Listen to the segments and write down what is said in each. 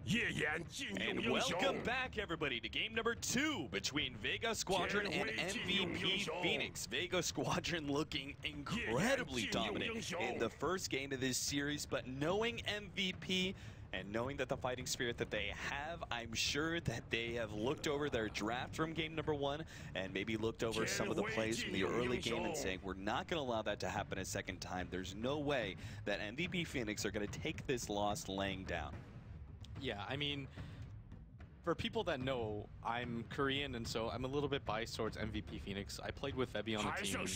And welcome back, everybody, to game number 2 between Vega Squadron and MVP Phoenix. Vega Squadron looking incredibly dominant in the first game of this series, but knowing MVP and knowing that the fighting spirit that they have, I'm sure that they have looked over their draft from game number 1 and maybe looked over some of the plays from the early game and saying, we're not going to allow that to happen a second time. There's no way that MVP Phoenix are going to take this loss laying down. Yeah, I mean, for people that know, I'm Korean, and so I'm a little bit biased towards MVP Phoenix. I played with Febby on the team,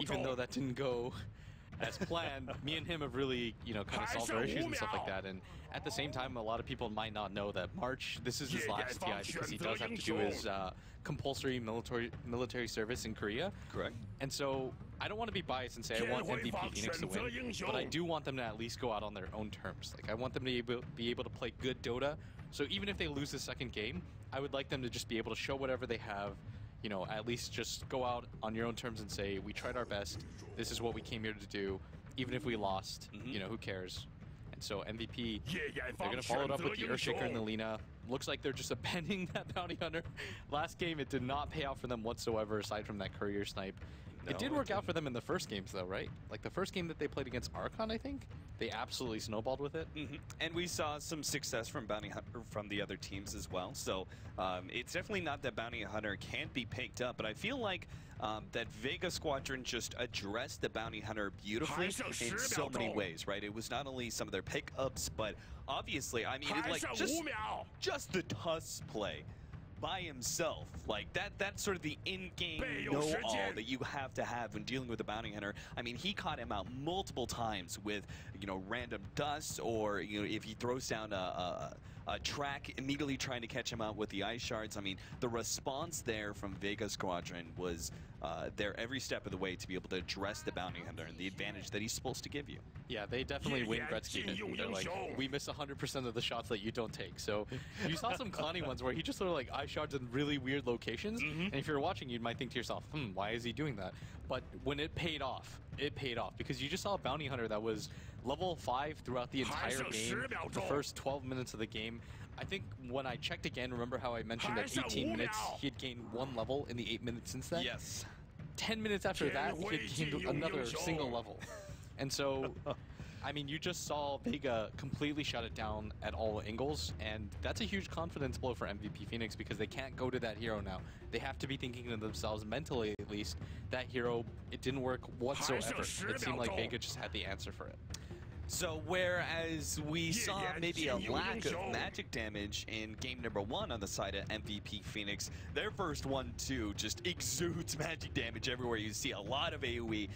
even though that didn't go as planned. Me and him have really, kind of solved our issues and stuff like that. And at the same time, a lot of people might not know that March, this is his last TI because he does have to do his compulsory military service in Korea. Correct. And so I don't want to be biased and say I want MVP Phoenix to win, but I do want them to at least go out on their own terms. Like, I want them to be able to play good Dota. So even if they lose the second game, I would like them to just be able to show whatever they have. At least just go out on your own terms and say, we tried our best, this is what we came here to do, even if we lost, who cares? And so MVP, they're going to follow it up with the Earthshaker and the Lina. Looks like they're just abandoning that Bounty Hunter. Last game, it did not pay out for them whatsoever, aside from that courier snipe. No, it did work out for them in the first games, though, right? Like, the first game that they played against Archon, I think, they absolutely snowballed with it. And we saw some success from Bounty Hunter from the other teams as well. So it's definitely not that Bounty Hunter can't be picked up, but I feel like that Vega Squadron just addressed the Bounty Hunter beautifully in so many ways, right? It was not only some of their pickups, but obviously, I mean, just the Tusk play by himself, like that's sort of the in-game know-all that you have to have when dealing with a bounty hunter. I mean, he caught him out multiple times with random dust, or if he throws down a track, immediately trying to catch him out with the ice shards. I mean, the response there from Vega Squadron was there every step of the way to be able to address the bounty hunter and the advantage that he's supposed to give you. Yeah, they definitely win Gretzky. They're like, we miss 100% of the shots that you don't take. So you saw some clowny ones where he just sort of like ice shards in really weird locations, and if you're watching, you might think to yourself, why is he doing that? But when it paid off because you just saw a bounty hunter that was level 5 throughout the entire game, the first 12 minutes of the game. I think when I checked again, remember how I mentioned that 18 minutes he had gained 1 level in the 8 minutes since then? Yes. 10 minutes after that, he had gained another single level. And so, I mean, you just saw Vega completely shut it down at all angles, and that's a huge confidence blow for MVP Phoenix because they can't go to that hero now. They have to be thinking to themselves, mentally at least, that hero, it didn't work whatsoever. It seemed like Vega just had the answer for it. So whereas we saw maybe a lack of magic damage in game number 1 on the side of MVP Phoenix, their first 1-2 just exudes magic damage everywhere. You see a lot of AoE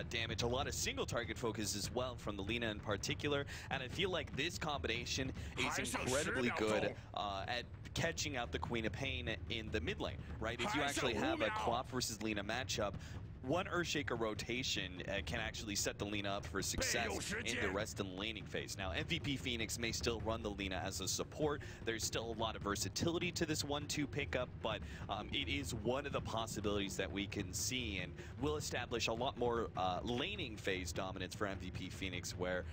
damage, a lot of single target focus as well from the Lina in particular, and I feel like this combination is incredibly good at catching out the Queen of Pain in the mid lane, right? If you actually have a Quap versus Lina matchup, one Earthshaker rotation can actually set the Lina up for success in the rest of the laning phase. Now, MVP Phoenix may still run the Lina as a support. There's still a lot of versatility to this 1-2 pickup, but it is one of the possibilities that we can see, and will establish a lot more laning phase dominance for MVP Phoenix, where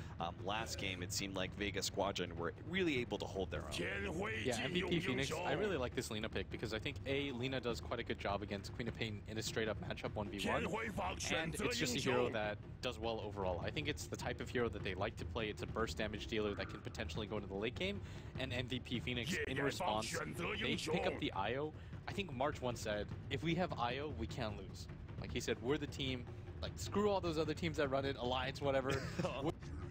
last game it seemed like Vega Squadron were really able to hold their own. Yeah, MVP Phoenix, I really like this Lina pick because I think Lina does quite a good job against Queen of Pain in a straight-up matchup 1v1. And it's just a hero that does well overall. I think it's the type of hero that they like to play. It's a burst damage dealer that can potentially go into the late game. And MVP Phoenix, in response, they pick up the IO. I think March once said, if we have IO, we can't lose. Like he said, we're the team. Like, screw all those other teams that run it, Alliance, whatever.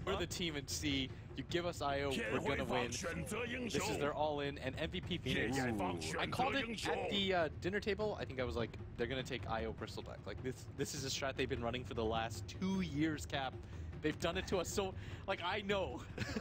We're the team and C. You give us IO, we're gonna win. This is their all-in, and MVP Phoenix. I called it at the dinner table. I think I was like, they're gonna take IO Bristol deck. Like, this is a strat they've been running for the last 2 years, Cap. They've done it to us so, like, I know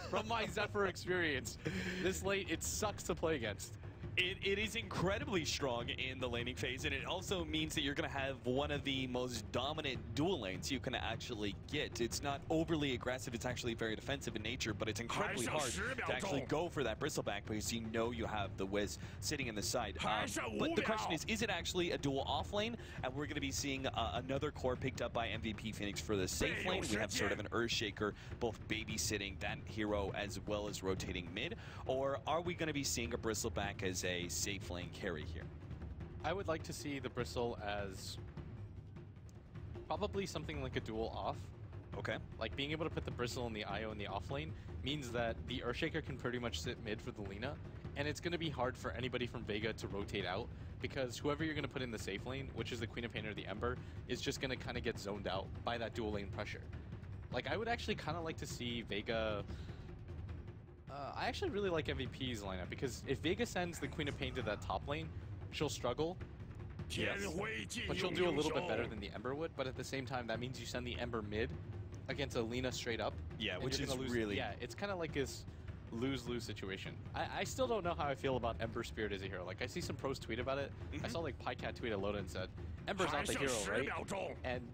from my Zephyr experience, this late, it sucks to play against. It is incredibly strong in the laning phase, and it also means that you're going to have one of the most dominant dual lanes you can actually get. It's not overly aggressive, it's actually very defensive in nature, but it's incredibly hard to actually go for that bristleback because you know you have the Wiz sitting in the side. But the question is it actually a dual off lane? And we're going to be seeing another core picked up by MVP Phoenix for the safe lane. We have sort of an Earthshaker both babysitting that hero as well as rotating mid, or are we going to be seeing a bristleback as a safe lane carry here? I would like to see the Bristle as probably something like a dual off. Okay. Like being able to put the Bristle in the IO in the off lane means that the Earthshaker can pretty much sit mid for the Lina, and it's going to be hard for anybody from Vega to rotate out because whoever you're going to put in the safe lane, which is the Queen of Pain or the Ember, is just going to kind of get zoned out by that dual lane pressure. Like I would actually kind of like to see Vega... I actually really like MVP's lineup because if Vega sends the Queen of Pain to that top lane, she'll struggle. Yes. But she'll do a little bit better than the Ember would, but at the same time, that means you send the Ember mid against a Lina straight up. Yeah, which is really... Yeah, it's kind of like this lose-lose situation. I still don't know how I feel about Ember Spirit as a hero. Like, I see some pros tweet about it. I saw, like, PyCat tweet at Loda and said, Ember's not the hero, right? And...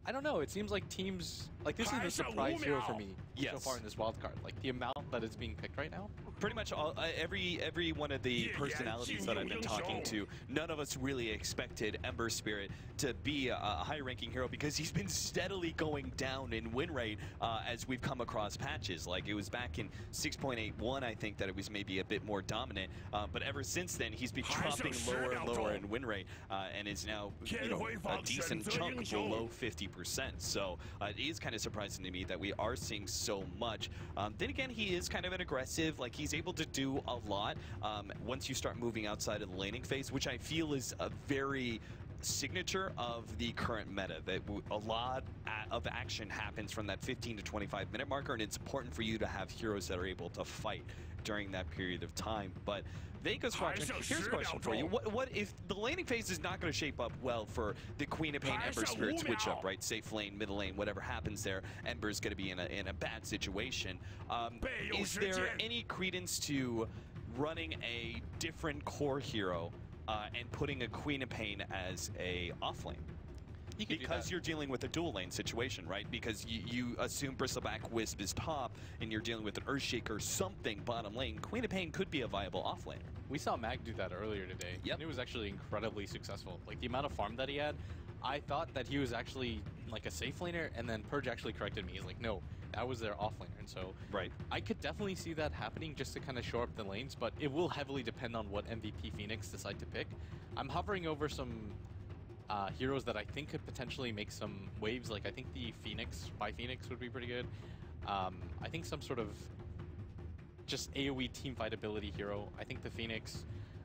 I don't know, it seems like teams... Like, this is a surprise hero for me so far in this wildcard. Like, the amount that it's being picked right now. Pretty much all, every one of the personalities that I've been talking to, none of us really expected Ember Spirit to be a high-ranking hero because he's been steadily going down in win rate as we've come across patches. Like, it was back in 6.81, I think, that it was maybe a bit more dominant. But ever since then, he's been dropping lower and lower in win rate and is now, you know, a decent chunk below 50%. So it is kind of surprising to me that we are seeing so much. Then again, he is kind of an aggressive, like he's able to do a lot once you start moving outside of the laning phase, which I feel is a very signature of the current meta, that a lot of action happens from that 15 to 25 minute marker, and it's important for you to have heroes that are able to fight during that period of time. But Vega Squadron, here's a question for you. What if the laning phase is not going to shape up well for the Queen of Pain Ember Spirit switch up, right? Safe lane, middle lane, whatever happens there, Ember's going to be in a bad situation. Is there any credence to running a different core hero and putting a Queen of Pain as a offlane? Because you're dealing with a dual lane situation, right? Because you assume Bristleback Wisp is top, and you're dealing with an Earthshaker something bottom lane. Queen of Pain could be a viable offlaner. We saw Mag do that earlier today, and it was actually incredibly successful. Like, the amount of farm that he had, I thought that he was actually like a safe laner, and then Purge actually corrected me. He's like, no, that was their offlaner. And so I could definitely see that happening just to kind of shore up the lanes, but it will heavily depend on what MVP Phoenix decide to pick. I'm hovering over some heroes that I think could potentially make some waves. Like, I think the Phoenix by Phoenix would be pretty good. I think some sort of just AoE teamfight ability hero. I think the Phoenix,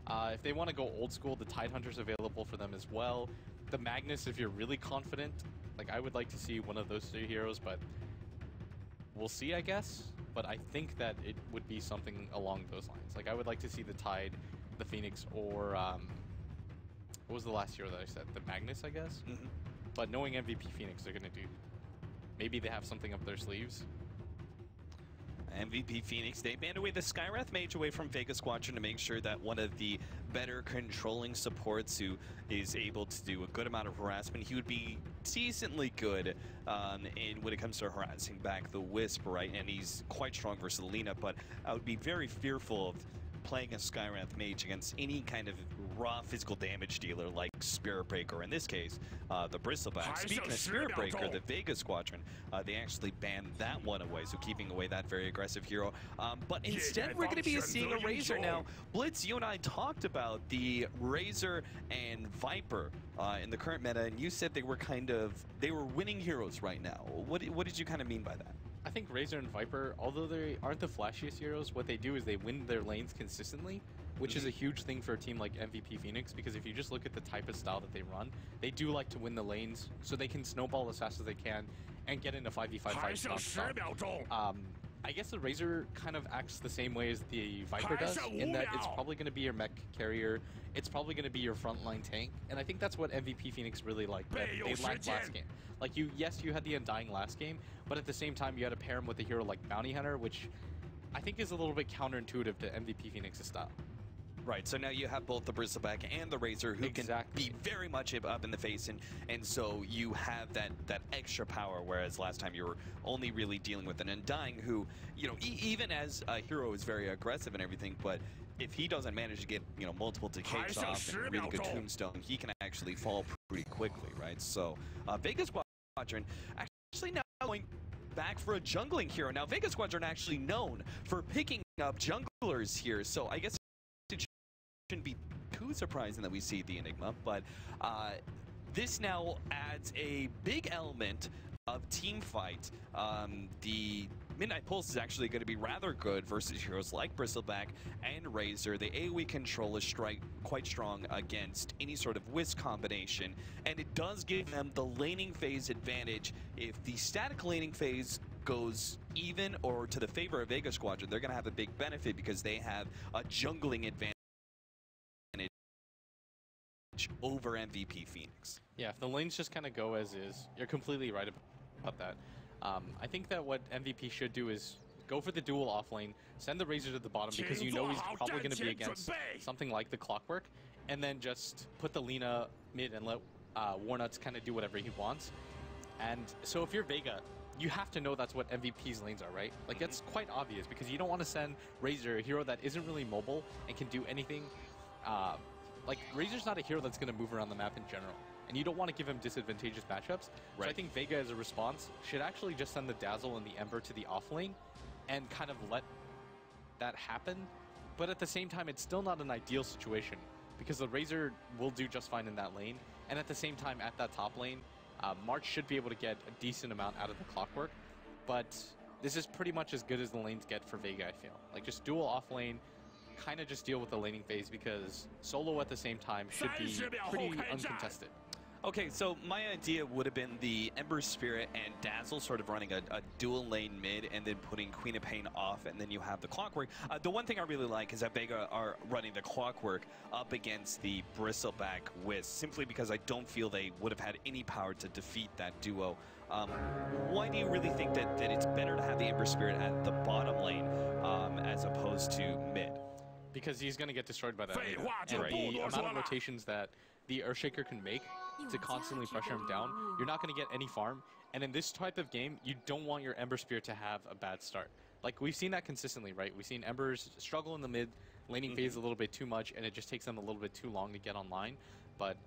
if they want to go old school, the Tidehunter's available for them as well. The Magnus, if you're really confident, like, I would like to see one of those three heroes, but we'll see, I guess. But I think that it would be something along those lines. Like, I would like to see the Tide, the Phoenix, or what was the last hero that I said? The Magnus, I guess? But knowing MVP Phoenix, they're going to do... Maybe they have something up their sleeves. MVP Phoenix, they banned away the Skywrath Mage away from Vega Squadron to make sure that one of the better controlling supports who is able to do a good amount of harassment, he would be decently good when it comes to harassing back the Wisp, right? And he's quite strong versus Lina, but I would be very fearful of playing a Skywrath Mage against any kind of raw physical damage dealer like Spirit Breaker, in this case, the Bristleback. Speaking of Spirit Breaker, the Vega Squadron, they actually banned that one away, so keeping away that very aggressive hero. But instead, we're going to be seeing a Razor now. Blitz, you and I talked about the Razor and Viper in the current meta, and you said they were winning heroes right now. What did you kind of mean by that? I think Razor and Viper, although they aren't the flashiest heroes, what they do is they win their lanes consistently, which is a huge thing for a team like MVP Phoenix, because if you just look at the type of style that they run, they do like to win the lanes, so they can snowball as fast as they can and get into 5v5 fights non-stop. I guess the Razor kind of acts the same way as the Viper does, in that it's probably going to be your mech carrier, it's probably going to be your frontline tank, and I think that's what MVP Phoenix really liked, that they lacked last game. Like, yes, you had the Undying last game, but at the same time, you had to pair him with a hero like Bounty Hunter, which I think is a little bit counterintuitive to MVP Phoenix's style. Right, so now you have both the Bristleback and the Razor who can be very much up in the face, and so you have that extra power, whereas last time you were only really dealing with an Undying who, you know, even as a hero is very aggressive and everything, but if he doesn't manage to get, you know, multiple decays off and a really good tombstone, he can actually fall pretty quickly, right? So Vega Squadron actually now going back for a jungling hero. Now Vega Squadron actually known for picking up junglers here, so I guess shouldn't be too surprising that we see the Enigma, but this now adds a big element of team fight. The Midnight Pulse is actually going to be rather good versus heroes like Bristleback and Razor. The AoE control is quite strong against any sort of Wisp combination, and it does give them the laning phase advantage. If the static laning phase goes even or to the favor of Vega Squadron, they're going to have a big benefit because they have a jungling advantage over MVP Phoenix. Yeah, if the lanes just kind of go as is, you're completely right about that. I think that what MVP should do is go for the dual off lane, send the Razor to the bottom because you know he's probably going to be against something like the Clockwork, and then just put the Lina mid and let Warnuts kind of do whatever he wants. And so if you're Vega, you have to know that's what MVP's lanes are, right? Like, it's quite obvious because you don't want to send Razor, a hero that isn't really mobile and can do anything. Like, Razor's not a hero that's going to move around the map in general, and you don't want to give him disadvantageous matchups. Right. So I think Vega, as a response, should actually just send the Dazzle and the Ember to the off lane and kind of let that happen. But at the same time, it's still not an ideal situation because the Razor will do just fine in that lane, and at the same time, at that top lane, March should be able to get a decent amount out of the Clockwork, but this is pretty much as good as the lanes get for Vega, I feel. Like, just dual off lane, kind of just deal with the laning phase because solo at the same time should be pretty uncontested. Okay, so my idea would have been the Ember Spirit and Dazzle sort of running a dual lane mid and then putting Queen of Pain off, and then you have the Clockwork. The one thing I really like is that Vega are running the Clockwork up against the Bristleback Wisp, simply because I don't feel they would have had any power to defeat that duo. Why do you really think that it's better to have the Ember Spirit at the bottom lane as opposed to mid? Because he's going to get destroyed by that. And the amount of rotations that the Earthshaker can make to constantly pressure him down, you're not going to get any farm. And in this type of game, you don't want your Ember Spear to have a bad start. Like, we've seen that consistently, right? We've seen Embers struggle in the mid laning phase a little bit too much, and it just takes them a little bit too long to get online. But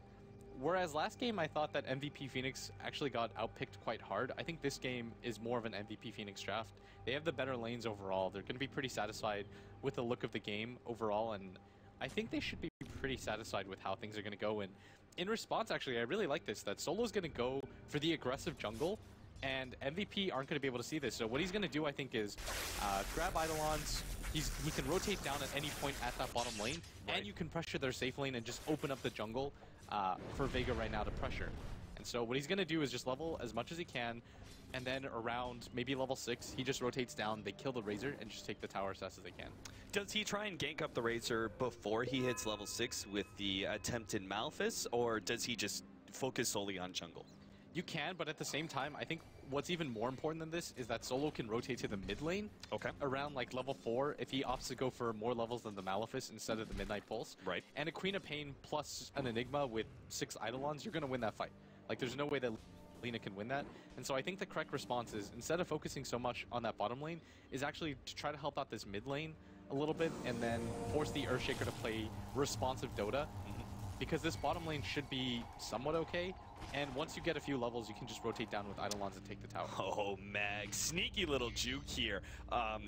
whereas last game I thought that MVP Phoenix actually got outpicked quite hard, I think this game is more of an MVP Phoenix draft. They have the better lanes overall. They're going to be pretty satisfied with the look of the game overall, and I think they should be pretty satisfied with how things are going to go. And in response, actually, I really like this, that Solo's going to go for the aggressive jungle, and MVP aren't going to be able to see this. So what he's going to do, I think, is grab Eidolons. He can rotate down at any point at that bottom lane, and you can pressure their safe lane and just open up the jungle for Vega right now to pressure. And so what he's going to do is just level as much as he can, and then around maybe level 6, he just rotates down, they kill the Razor, and just take the tower as fast as they can. Does he try and gank up the Razor before he hits level 6 with the attempted Malefice, or does he just focus solely on jungle? You can, but at the same time, I think what's even more important than this is that Solo can rotate to the mid lane around like level 4 if he opts to go for more levels than the Malefice instead of the Midnight Pulse. Right. And a Queen of Pain plus an Enigma with 6 Eidolons, you're going to win that fight. Like, there's no way that Lina can win that. And so I think the correct response is, instead of focusing so much on that bottom lane, is actually to try to help out this mid lane a little bit and then force the Earthshaker to play responsive Dota. Because this bottom lane should be somewhat okay, and once you get a few levels, you can just rotate down with Eidolons and take the tower. Oh, Mag, sneaky little juke here.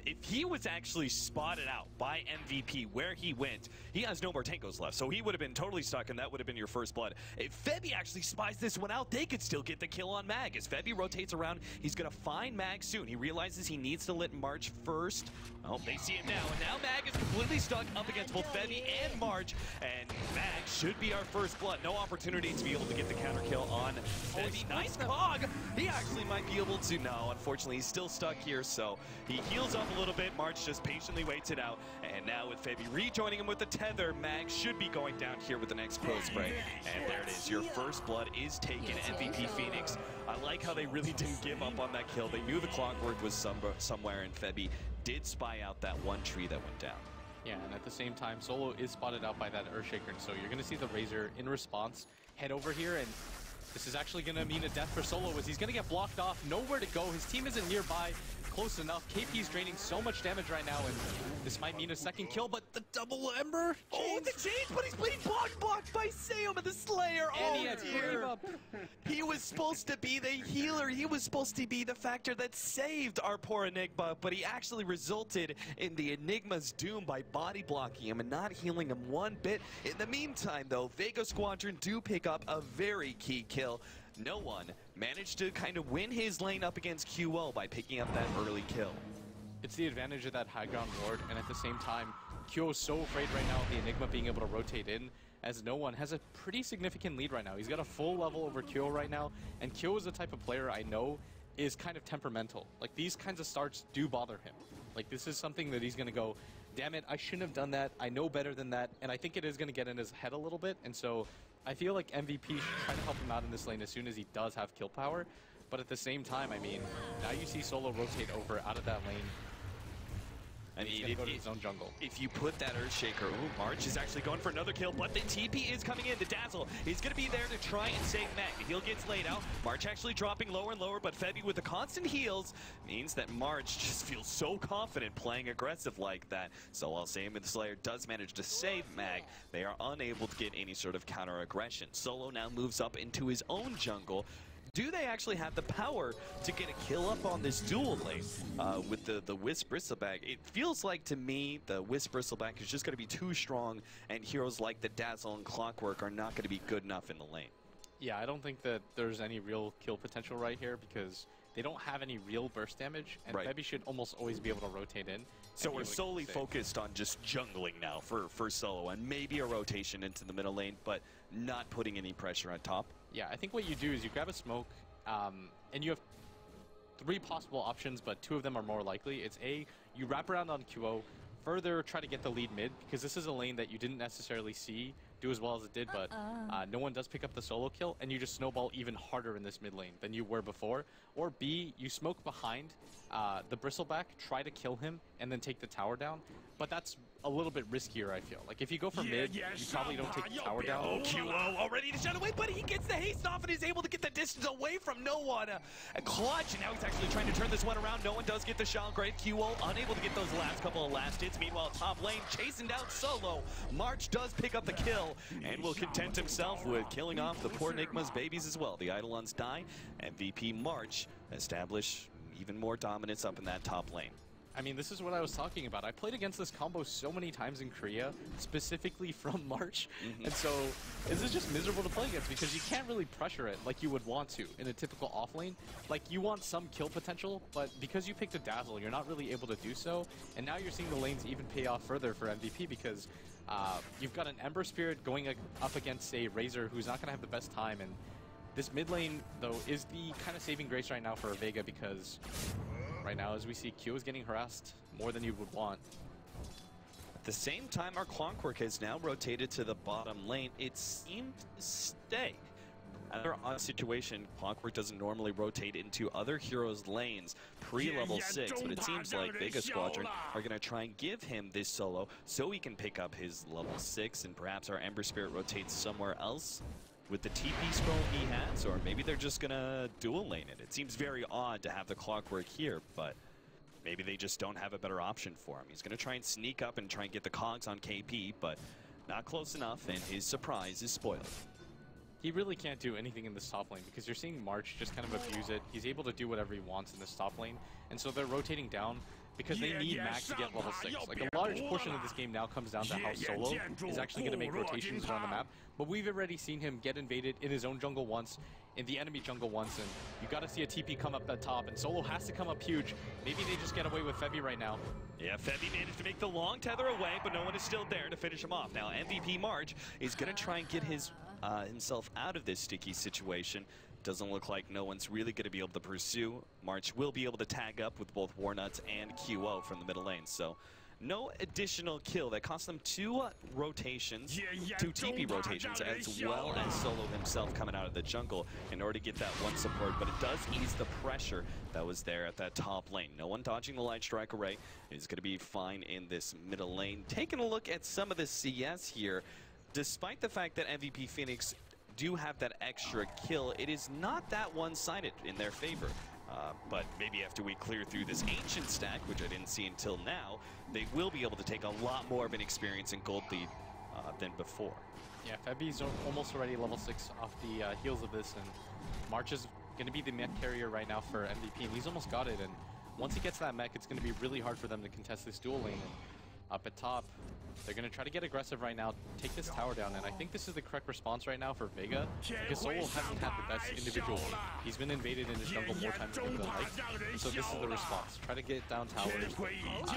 If he was actually spotted out by MVP where he went, he has no more Tankos left, so he would have been totally stuck, and that would have been your first blood. If Febby actually spies this one out, they could still get the kill on Mag. As Febby rotates around, he's going to find Mag soon. He realizes he needs to let March first. Oh, they see him now, and now Mag is completely stuck up against both Febby and March, and Mag should be our first blood. No opportunity to be able to get the counter kill on Febby. Nice cog! He actually might be able to. No, unfortunately, he's still stuck here, so he heals up a little bit. March just patiently waits it out, and now with Febby rejoining him with the tether, Mag should be going down here with the next Quill Spray. And there it is. Your first blood is taken, MVP Phoenix. I like how they really didn't give up on that kill. They knew the Clockwork was somewhere, and Febby did spy out that one tree that went down. Yeah, and at the same time, Solo is spotted out by that Earthshaker, and so you're going to see the Razor in response head over here, and this is actually going to mean a death for Solo, as he's going to get blocked off, nowhere to go. His team isn't nearby, close enough. KP's draining so much damage right now, and this might mean a second kill, but the double Ember. Oh, the change, but he's being blocked by Seum and the Slayer. And he had to give up. He was supposed to be the healer. He was supposed to be the factor that saved our poor Enigma, but he actually resulted in the Enigma's doom by body blocking him and not healing him one bit. In the meantime, though, Vega Squadron do pick up a very key kill. No one managed to kind of win his lane up against QO by picking up that early kill. It's the advantage of that high ground ward, and at the same time, QO is so afraid right now of the Enigma being able to rotate in, as no one has a pretty significant lead right now. He's got a full level over QO right now, and QO is the type of player I know is kind of temperamental. Like, these kinds of starts do bother him. Like, this is something that he's going to go, damn it, I shouldn't have done that, I know better than that, and I think it is going to get in his head a little bit, and so I feel like MVP should try to help him out in this lane as soon as he does have kill power. But at the same time, I mean, now you see Solo rotate over out of that lane. I mean, go to his own jungle. If you put that Earthshaker, ooh, March is actually going for another kill, but the TP is coming in. The Dazzle is going to be there to try and save Mag. The heal gets laid out. March actually dropping lower and lower, but Febby with the constant heals means that March just feels so confident playing aggressive like that. So while Sam and the Slayer does manage to save Mag, they are unable to get any sort of counter aggression. Solo now moves up into his own jungle. Do they actually have the power to get a kill up on this dual lane with the Wisp Bristleback? It feels like to me the Wisp Bristleback is just going to be too strong, and heroes like the Dazzle and Clockwork are not going to be good enough in the lane. Yeah, I don't think that there's any real kill potential right here because they don't have any real burst damage, and Febby should almost always be able to rotate in. So we're solely focused on just jungling now for Solo, and maybe a rotation into the middle lane, but not putting any pressure on top. Yeah, I think what you do is you grab a smoke, and you have 3 possible options, but 2 of them are more likely. It's A, you wrap around on QO, further try to get the lead mid, because this is a lane that you didn't necessarily see do as well as it did, but no one does pick up the solo kill, and you just snowball even harder in this mid lane than you were before. Or B, you smoke behind the Bristleback, try to kill him, and then take the tower down. But that's a little bit riskier, I feel. Like, if you go for mid, you probably don't take the tower down. Oh, QO already to shut away, but he gets the haste off and is able to get the distance away from no one. A clutch, and now he's actually trying to turn this one around. No one does get the shot. Great QO, unable to get those last couple of last hits. Meanwhile, top lane, chasing down Solo. March does pick up the kill, and will content himself with killing off the poor Enigma's babies as well. The Eidolons die, MVP March establish even more dominance up in that top lane. I mean, this is what I was talking about. I played against this combo so many times in Korea, specifically from March, and so this is just miserable to play against because you can't really pressure it like you would want to in a typical offlane. Like, you want some kill potential, but because you picked a Dazzle, you're not really able to do so, and now you're seeing the lanes even pay off further for MVP because you've got an Ember Spirit going up against a Razor who's not going to have the best time, and this mid lane, though, is the kind of saving grace right now for Vega because right now, as we see, Q is getting harassed more than you would want. At the same time, our Clockwork has now rotated to the bottom lane. It seemed to stay. Another odd situation, Clockwork doesn't normally rotate into other heroes' lanes pre-level 6, but it seems like Vega Squadron are going to try and give him this solo so he can pick up his level 6, and perhaps our Ember Spirit rotates somewhere else with the TP scroll he has, or maybe they're just gonna dual lane it. It seems very odd to have the Clockwork here, but maybe they just don't have a better option for him. He's gonna try and sneak up and try and get the cogs on KP, but not close enough, and his surprise is spoiled. He really can't do anything in this top lane because you're seeing March just kind of abuse it. He's able to do whatever he wants in this top lane, and so they're rotating down because they need Mag to get level 6. Like, a large portion of this game now comes down to how Solo is actually going to make rotations around the map. But we've already seen him get invaded in his own jungle once, in the enemy jungle once, and you got to see a TP come up at top, and Solo has to come up huge. Maybe they just get away with Febby right now. Yeah, Febby managed to make the long tether away, but no one is still there to finish him off. Now, MVP March is going to try and get himself out of this sticky situation. Doesn't look like no one's really going to be able to pursue. March will be able to tag up with both Warnuts and QO from the middle lane. So no additional kill. That cost them 2 rotations, 2 TP rotations, as well as Solo himself coming out of the jungle in order to get that one support. But it does ease the pressure that was there at that top lane. No one dodging the light strike array is going to be fine in this middle lane. Taking a look at some of the CS here, despite the fact that MVP Phoenix do have that extra kill, it is not that one-sided in their favor. But maybe after we clear through this ancient stack, which I didn't see until now, they will be able to take a lot more of an experience in gold lead than before. Yeah, Febby's almost already level 6 off the heels of this, and March is going to be the mech carrier right now for MVP, and he's almost got it. And once he gets that mech, it's going to be really hard for them to contest this dual lane. And up at top, they're going to try to get aggressive right now, take this tower down, and I think this is the correct response right now for Vega, because Solo hasn't had the best individual game. He's been invaded in his jungle more times than he would like, so this is the response. Try to get down towers.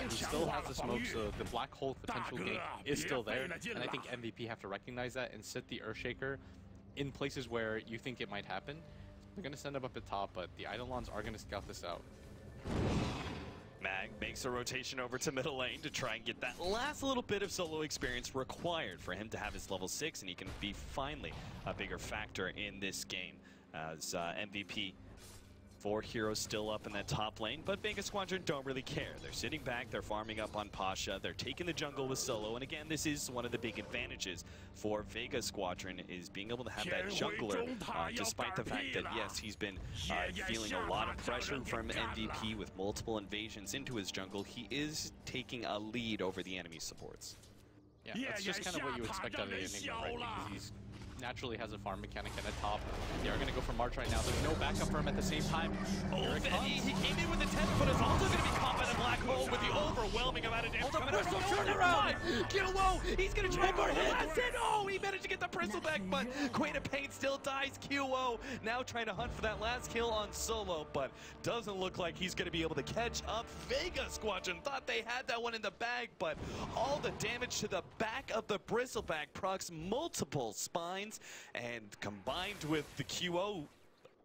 He still has the smoke, so the black hole potential game is still there, and I think MVP have to recognize that and sit the Earthshaker in places where you think it might happen. They're going to send him up at top, but the Eidolons are going to scout this out. Mag makes a rotation over to middle lane to try and get that last little bit of solo experience required for him to have his level 6, and he can be finally a bigger factor in this game as MVP. 4 heroes still up in that top lane, but Vega Squadron don't really care. They're sitting back, they're farming up on Pasha, they're taking the jungle with Solo, and again, this is one of the big advantages for Vega Squadron, is being able to have that jungler, despite the fact that, yes, he's been feeling a lot of pressure from MVP with multiple invasions into his jungle. He is taking a lead over the enemy supports. Yeah, that's just kind of what you expect out of the Enigma, right? Because he's naturally has a farm mechanic and a top. They are going to go for March right now. There's no backup for him at the same time. Oh, he came in with a 10, but it's also going to be caught by the black hole with the overwhelming amount of damage coming out. Turn around! QO! He's going to try for the last hit! Oh, he managed to get the Bristle back, but Queen of Pain still dies. QO now trying to hunt for that last kill on Solo, but doesn't look like he's going to be able to catch up. Vega Squadron thought they had that one in the bag, but all the damage to the back of the Bristleback procs multiple spines. And combined with the QO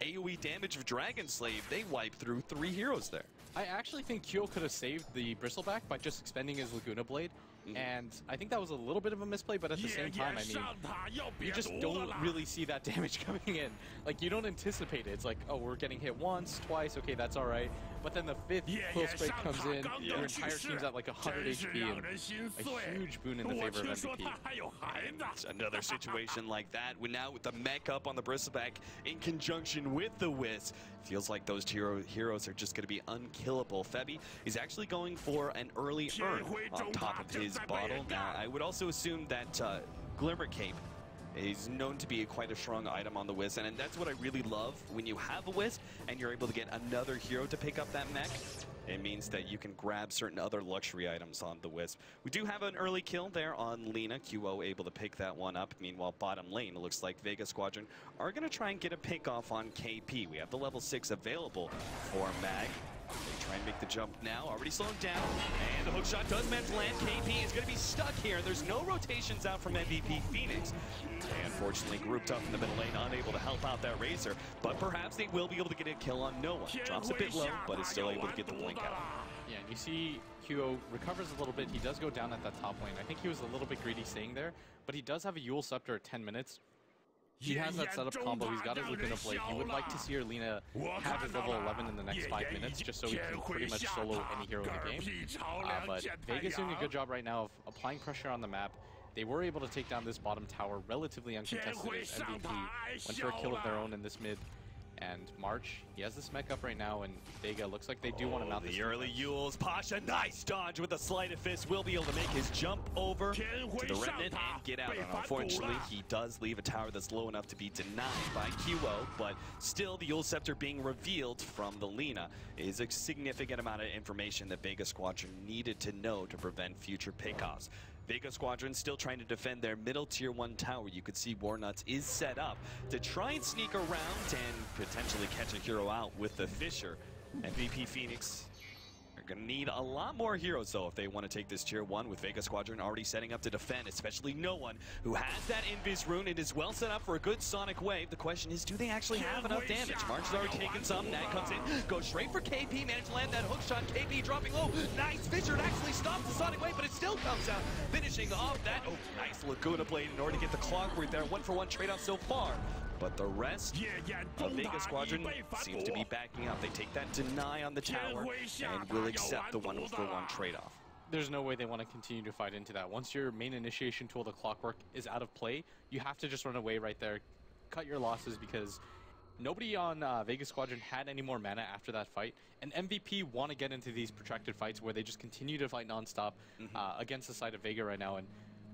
AoE damage of Dragon Slave, they wiped through 3 heroes there. I actually think QO could have saved the Bristleback by just expending his Laguna Blade. And I think that was a little bit of a misplay, but at the same time, I mean, you just don't really see that damage coming in. Like, you don't anticipate it. It's like, oh, we're getting hit once, twice, okay, that's all right. But then the 5th Quill Spray comes in, your entire team's at like 100 HP, and a huge boon in the favor of MVP. It's another situation like that, now with the mech up on the Bristleback in conjunction with the Wisp. Feels like those heroes are just going to be unkillable. Febby is actually going for an early Earth on top of his bottle. Now, I would also assume that Glimmer Cape is known to be quite a strong item on the Wisp, and that's what I really love. When you have a Wisp and you're able to get another hero to pick up that mech, it means that you can grab certain other luxury items on the Wisp. We do have an early kill there on Lina. QO able to pick that one up. Meanwhile, bottom lane, it looks like Vega Squadron are going to try and get a pick off on KP. We have the level 6 available for Mag. They try and make the jump now, already slowed down, and the hook shot does manage to land. KP is going to be stuck here. There's no rotations out from MVP Phoenix. They unfortunately grouped up in the middle lane, unable to help out that Razor, but perhaps they will be able to get a kill on no one. Drops a bit low, but is still able to get the blink out. Yeah, and you see QO recovers a little bit. He does go down at that top lane. I think he was a little bit greedy staying there, but he does have a Yule Scepter at 10 minutes. He has that setup combo, he's got his Laguna Blade. You would like to see Lina have his level 11 in the next 5 minutes, just so he can pretty much solo any hero in the game. But Vega's doing a good job right now of applying pressure on the map. They were able to take down this bottom tower relatively uncontested. MVP went for a kill of their own in this mid. And March, he has this mech up right now, and Vega looks like they do want to mount this. The early Yules, Pasha, nice dodge with a sleight of fist, will be able to make his jump over to the Remnant and get out. And unfortunately, he does leave a tower that's low enough to be denied by QO, but still the Yule Scepter being revealed from the Lina is a significant amount of information that Vega Squadron needed to know to prevent future pickoffs. Vega Squadron still trying to defend their middle tier 1 tower. You could see Warnuts is set up to try and sneak around and potentially catch a hero out with the Fisher. MVP Phoenix are They're going to need a lot more heroes, though, if they want to take this tier 1, with Vega Squadron already setting up to defend, especially no one who has that Invis rune. It is well set up for a good Sonic wave. The question is, do they actually have enough damage? March has already taken some. Nat comes in, goes straight for KP, managed to land that hook shot. KP dropping low. Nice Fisher actually stops the Sonic wave, but it still comes out, finishing off that. Oh, nice Laguna blade in order to get the clockwork there. 1-for-1 trade-off so far. But the rest of Vega Squadron seems to be backing up. They take that deny on the tower and will accept the 1-for-1 trade-off. There's no way they want to continue to fight into that. Once your main initiation tool, the clockwork, is out of play, you have to just run away right there, cut your losses, because nobody on Vega Squadron had any more mana after that fight. And MVP want to get into these protracted fights where they just continue to fight nonstop against the side of Vega right now. And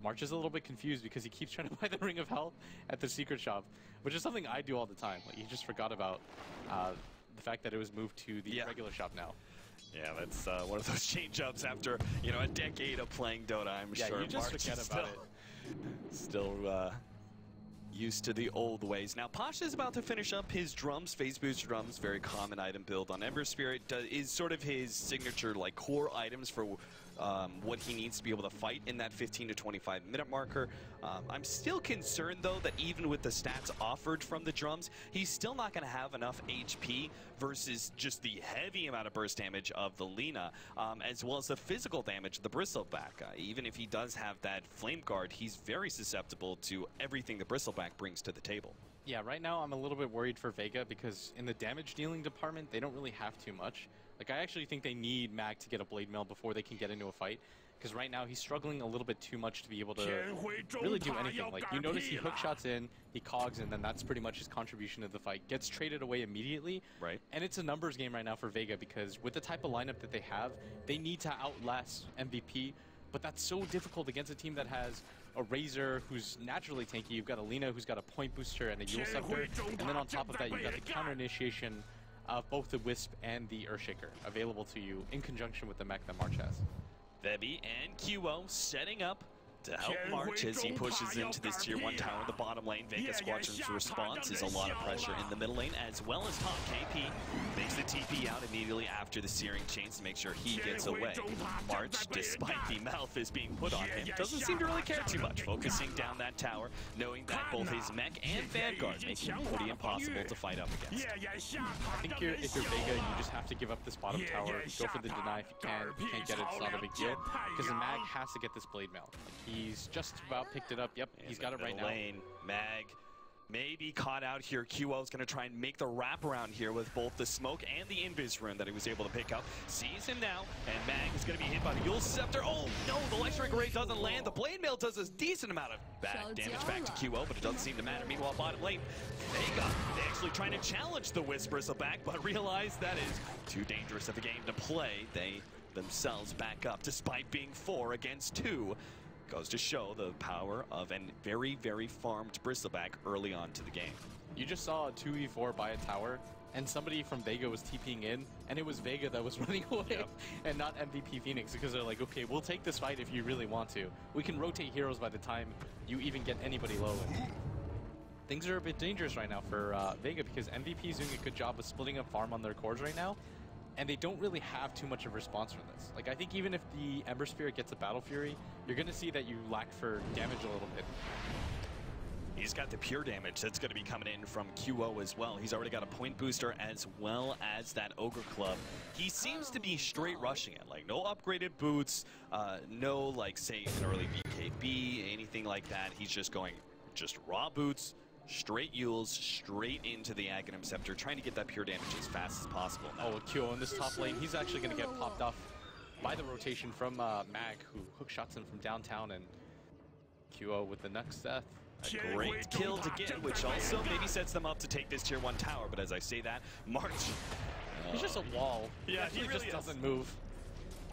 March is a little bit confused because he keeps trying to buy the Ring of Health at the secret shop, which is something I do all the time. Like, he just forgot about the fact that it was moved to the regular shop now. Yeah, that's one of those change-ups after, you know, a decade of playing Dota, I'm sure. You just March forget is about still used to the old ways. Now, Pasha is about to finish up his drums, phase booster drums, very common item build on Ember Spirit. Is sort of his signature, like, core items for what he needs to be able to fight in that 15 to 25 minute marker. I'm still concerned, though, that even with the stats offered from the drums, he's still not going to have enough HP versus just the heavy amount of burst damage of the Lina, as well as the physical damage of the Bristleback. Even if he does have that Flame Guard, he's very susceptible to everything the Bristleback brings to the table. Yeah, right now I'm a little bit worried for Vega because in the damage dealing department, they don't really have too much. Like, I actually think they need Mag to get a Blade Mail before they can get into a fight, because right now he's struggling a little bit too much to be able to really do anything. Like, you notice he hook shots in, he cogs, and then that's pretty much his contribution to the fight. Gets traded away immediately. Right. And it's a numbers game right now for Vega, because with the type of lineup that they have, they need to outlast MVP, but that's so difficult against a team that has a Razor who's naturally tanky. You've got a Lina who's got a point booster and a Yule Scepter, and then on top of that you've got the counter initiation of both the Wisp and the Earthshaker available to you in conjunction with the mech that March has. Vebi and QO setting up to help March as he pushes into this tier 1 tower in the bottom lane. Vega Squadron's response is a lot of pressure in the middle lane, as well as top. KP makes the TP out immediately after the Searing Chains to make sure he gets away. March, despite the Malphus being put on him, doesn't seem to really care too much, focusing down that tower, knowing that both his mech and Vanguard make him pretty impossible to fight up against. I think if you're Vega, you just have to give up this bottom tower, go for the deny if you can. If you can't get it, it's not a big deal, because the Mag has to get this Blade Mail. He's just about picked it up. Yep, he's got it right now. Lane, Mag maybe caught out here. QO is going to try and make the wraparound here with both the smoke and the Invis rune that he was able to pick up. Sees him now, and Mag is going to be hit by the Yule Scepter. Oh no, the Light Strike Ray doesn't land. The Blade Mail does a decent amount of bad damage back to QO, but it doesn't seem to matter. Meanwhile, bottom lane, Vega, they actually trying to challenge the Wisp Bristleback, but realize that is too dangerous of a game to play. They themselves back up despite being 4 against 2. Goes to show the power of a very, very farmed Bristleback early on to the game. You just saw a 2v4 by a tower, and somebody from Vega was TPing in, and it was Vega that was running away, and not MVP Phoenix, because they're like, okay, we'll take this fight if you really want to. We can rotate heroes by the time you even get anybody low. And things are a bit dangerous right now for Vega, because MVP is doing a good job of splitting up farm on their cores right now, and they don't really have too much of a response from this. Like, I think even if the Ember Spirit gets a Battle Fury, you're going to see that you lack for damage a little bit. He's got the pure damage that's going to be coming in from QO as well. He's already got a point booster as well as that Ogre Club. He seems to be straight rushing it. Like, no upgraded boots, no, like, say, an early BKB, anything like that. He's just going just raw boots, straight Yules, straight into the Aghanim Scepter, trying to get that pure damage as fast as possible. Oh, QO in this top lane, he's actually going to get popped off by the rotation from Mag, who hook shots him from downtown, and QO with the next death. A great kill to get, which also maybe sets them up to take this tier 1 tower, but as I say that, March... he's just a wall. Yeah, he really just doesn't move.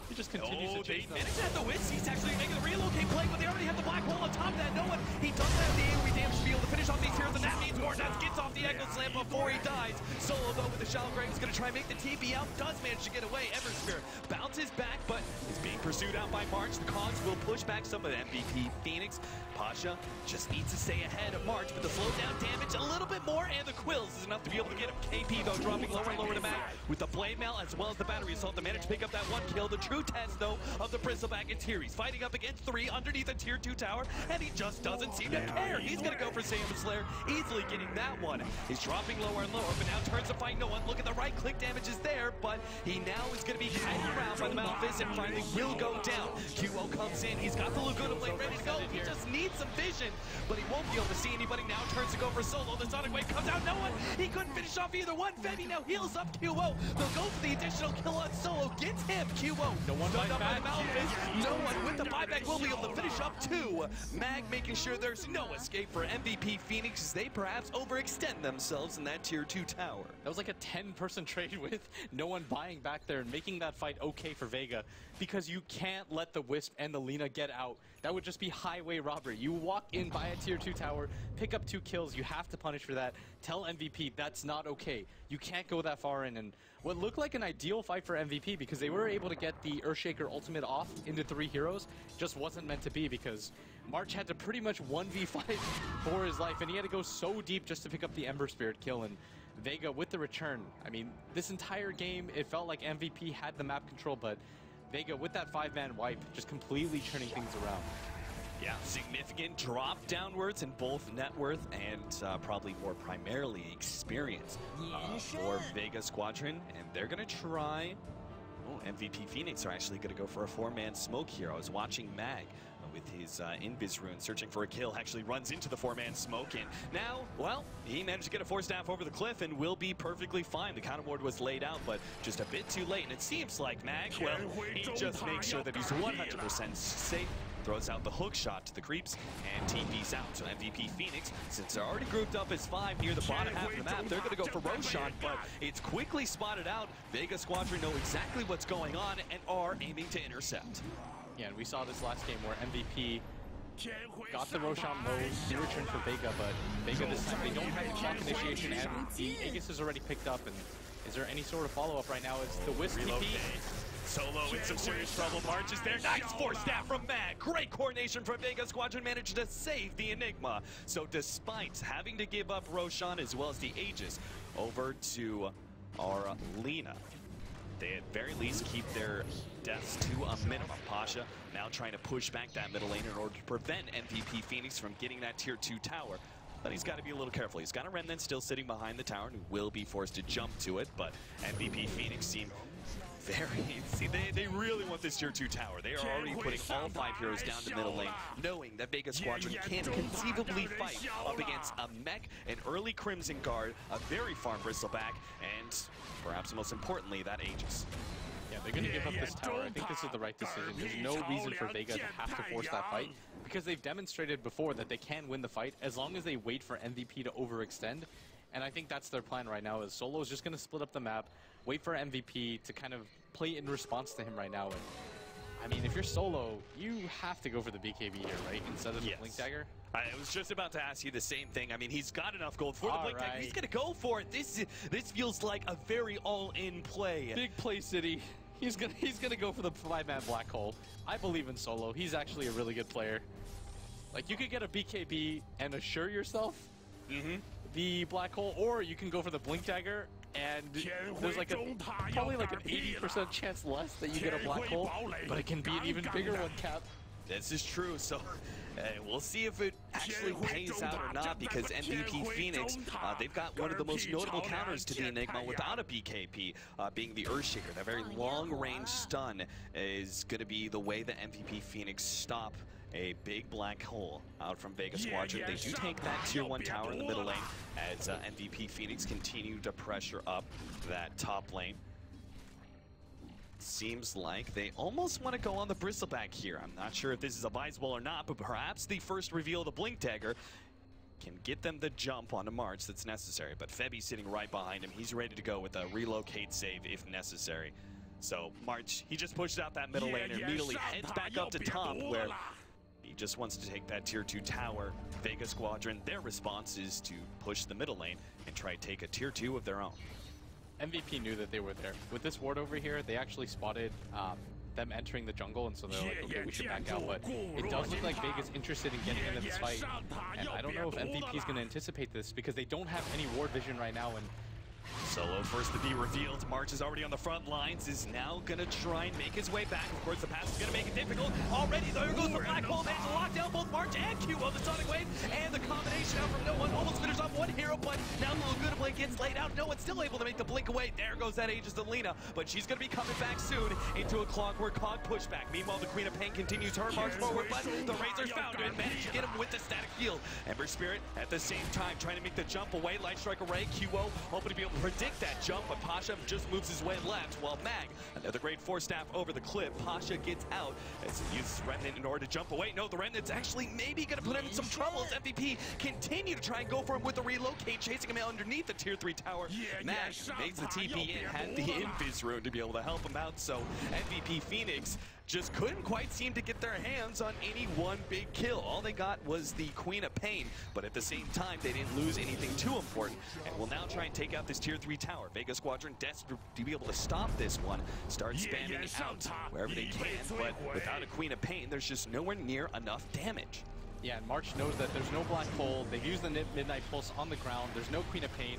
He just continues to chase them. They managed to have the Wisp. He's actually making the relocate play, but they already have the Black Hole on top of that. No one He doesn't have the AoE damage to be able to finish off these heroes, and that means Mordas gets off the Echo Slam before he dies. Solo, though, with the Shallow Grave is going to try and make the TP out. Does manage to get away. Ember Spirit bounces back, but is being pursued out by March. The Cogs will push back some of the MVP Phoenix. Pasha just needs to stay ahead of March, but the slowdown damage a little bit more, and the Quills is enough to be able to get him. KP, though, dropping lower and lower to map with the Flame Mail as well as the Battery Assault to manage to pick up that one kill. The true test, though, of the Bristleback is here. He's fighting up against 3 underneath a tier 2 tower, and he just doesn't seem to care. He's going to go for Samus Slayer, easily getting that one. He's dropping lower and lower, but now turns to fight no one. Look at the right click damage is there, but he now is going to be kicked around by the Maleficent and finally will go down. QO comes in. He's got the Laguna Blade ready to go. He just needs some vision, but he won't be able to see anybody. Now turns to go for Solo. The Sonic Wave comes out. No one. He couldn't finish off either one. Febby now heals up QO. They'll go for the additional kill on Solo. Gets him. QO. No one by Maleficent. No one with the buyback will be able to finish up 2. Mag making sure there's no escape for MVP Phoenix as they perhaps overextend themselves in that tier 2 tower. That was like a 10-person trade with no one buying back there and making that fight okay for Vega, because you can't let the Wisp and the Lina get out. That would just be highway robbery. You walk in, buy a tier 2 tower, pick up 2 kills, you have to punish for that. Tell MVP that's not okay. You can't go that far in. And what looked like an ideal fight for MVP, because they were able to get the Earthshaker ultimate off into 3 heroes, just wasn't meant to be, because March had to pretty much 1v5 for his life, and he had to go so deep just to pick up the Ember Spirit kill. And Vega with the return. I mean, this entire game, it felt like MVP had the map control, but Vega with that 5-man wipe, just completely turning things around. Yeah, significant drop downwards in both net worth and probably more primarily experience for Vega Squadron, and they're going to try. Oh, MVP Phoenix are actually going to go for a 4-man smoke here. I was watching Mag with his Invis rune searching for a kill, actually runs into the 4-man smoke, and now, well, he managed to get a 4-staff over the cliff and will be perfectly fine. The counter ward was laid out, but just a bit too late, and it seems like Mag, well, he just makes sure that he's 100% safe. Throws out the hook shot to the creeps and TP's out. So MVP Phoenix, since they're already grouped up as 5 near the bottom half of the map, they're going to go for Roshan, but it's quickly spotted out. Vega Squadron know exactly what's going on and are aiming to intercept. Yeah, and we saw this last game where MVP got the Roshan low in return for Vega, but Vega this time, they don't have the clock initiation, and the Aegis is already picked up. And is there any sort of follow-up right now? Is the Wisp TP? Solo in some serious trouble. March is there. Nice 4-staff from Mag. Great coordination from Vega Squadron. Managed to save the Enigma. So despite having to give up Roshan as well as the Aegis over to our Lina, they at very least keep their deaths to a minimum. Pasha now trying to push back that middle lane in order to prevent MVP Phoenix from getting that tier 2 tower. But he's got to be a little careful. He's got a Remnant still sitting behind the tower and will be forced to jump to it. But MVP Phoenix seem they really want this tier 2 tower. They are already putting all 5 heroes down to middle lane, knowing that Vega Squadron can't conceivably fight up against a mech, an early Crimson Guard, a very farm Bristleback, and perhaps most importantly, that Aegis. Yeah, they're going to give up this tower. I think this is the right decision. There's no reason for Vega to have to force that fight, because they've demonstrated before that they can win the fight as long as they wait for MVP to overextend. And I think that's their plan right now, is Solo is just going to split up the map, wait for MVP to kind of play in response to him right now. And I mean, if you're Solo, you have to go for the BKB here, right? Instead of the Blink Dagger. I was just about to ask you the same thing. I mean, he's got enough gold for the Blink Dagger. He's going to go for it. This feels like a very all-in play. Big play city. He's gonna go for the 5-man black hole. I believe in Solo. He's actually a really good player. Like, you could get a BKB and assure yourself the black hole, or you can go for the Blink Dagger, and there's like probably like an 80% chance less that you get a black hole, but it can be an even bigger one, Cap. This is true, so we'll see if it actually pays out or not, because MVP Phoenix, they've got one of the most notable counters to the Enigma without a BKP, being the Earthshaker. That very long-range stun is going to be the way that MVP Phoenix stop a big black hole out from Vega Squadron. They do take that tier 1 tower in the middle lane as MVP Phoenix continue to pressure up that top lane. Seems like they almost want to go on the Bristleback here. I'm not sure if this is advisable or not, but perhaps the first reveal of the Blink Dagger can get them the jump onto March that's necessary. But Febby's sitting right behind him. He's ready to go with a relocate save if necessary. So March, he just pushes out that middle lane and immediately heads back up to top, where he just wants to take that tier 2 tower. Vega Squadron, their response is to push the middle lane and try to take a tier 2 of their own. MVP knew that they were there. With this ward over here, they actually spotted them entering the jungle, and so they're like, okay, we should back out. But it does look like Vega's interested in getting into this fight, and I don't know if MVP is going to anticipate this because they don't have any ward vision right now. And Solo first to be revealed. March is already on the front lines, is now gonna try and make his way back. Of course, the pass is gonna make it difficult. Already, there goes the black hole. Managed to lock down both March and QO, the Sonic Wave, and the combination out from no one. Almost finished off one hero, but now the Laguna Blade gets laid out. No one's still able to make the blink away. There goes that Aegis to Lina, but she's gonna be coming back soon into a Clockwork Cog pushback. Meanwhile, the Queen of Pain continues her march forward, but the Razor's found her and managed to get him with the static field. Ember Spirit at the same time trying to make the jump away. Light Strike Array, QO hoping to be able to predict that jump, but Pasha just moves his way left, while Mag, another great force staff over the cliff. Pasha gets out as he uses Remnant in order to jump away. No, the Remnant's actually maybe going to put him in some trouble as MVP continue to try and go for him with the relocate, chasing him underneath the tier 3 tower. Mag makes the TP in, had the invis rune to be able to help him out, so MVP Phoenix just couldn't quite seem to get their hands on any one big kill. All they got was the Queen of Pain, but at the same time, they didn't lose anything too important, and will now try and take out this tier 3 tower. Vega Squadron desperate to be able to stop this one, start spamming out wherever they can, but without a Queen of Pain, there's just nowhere near enough damage. yeah, and March knows that there's no black hole. They've used the Midnight Pulse on the ground. There's no Queen of Pain.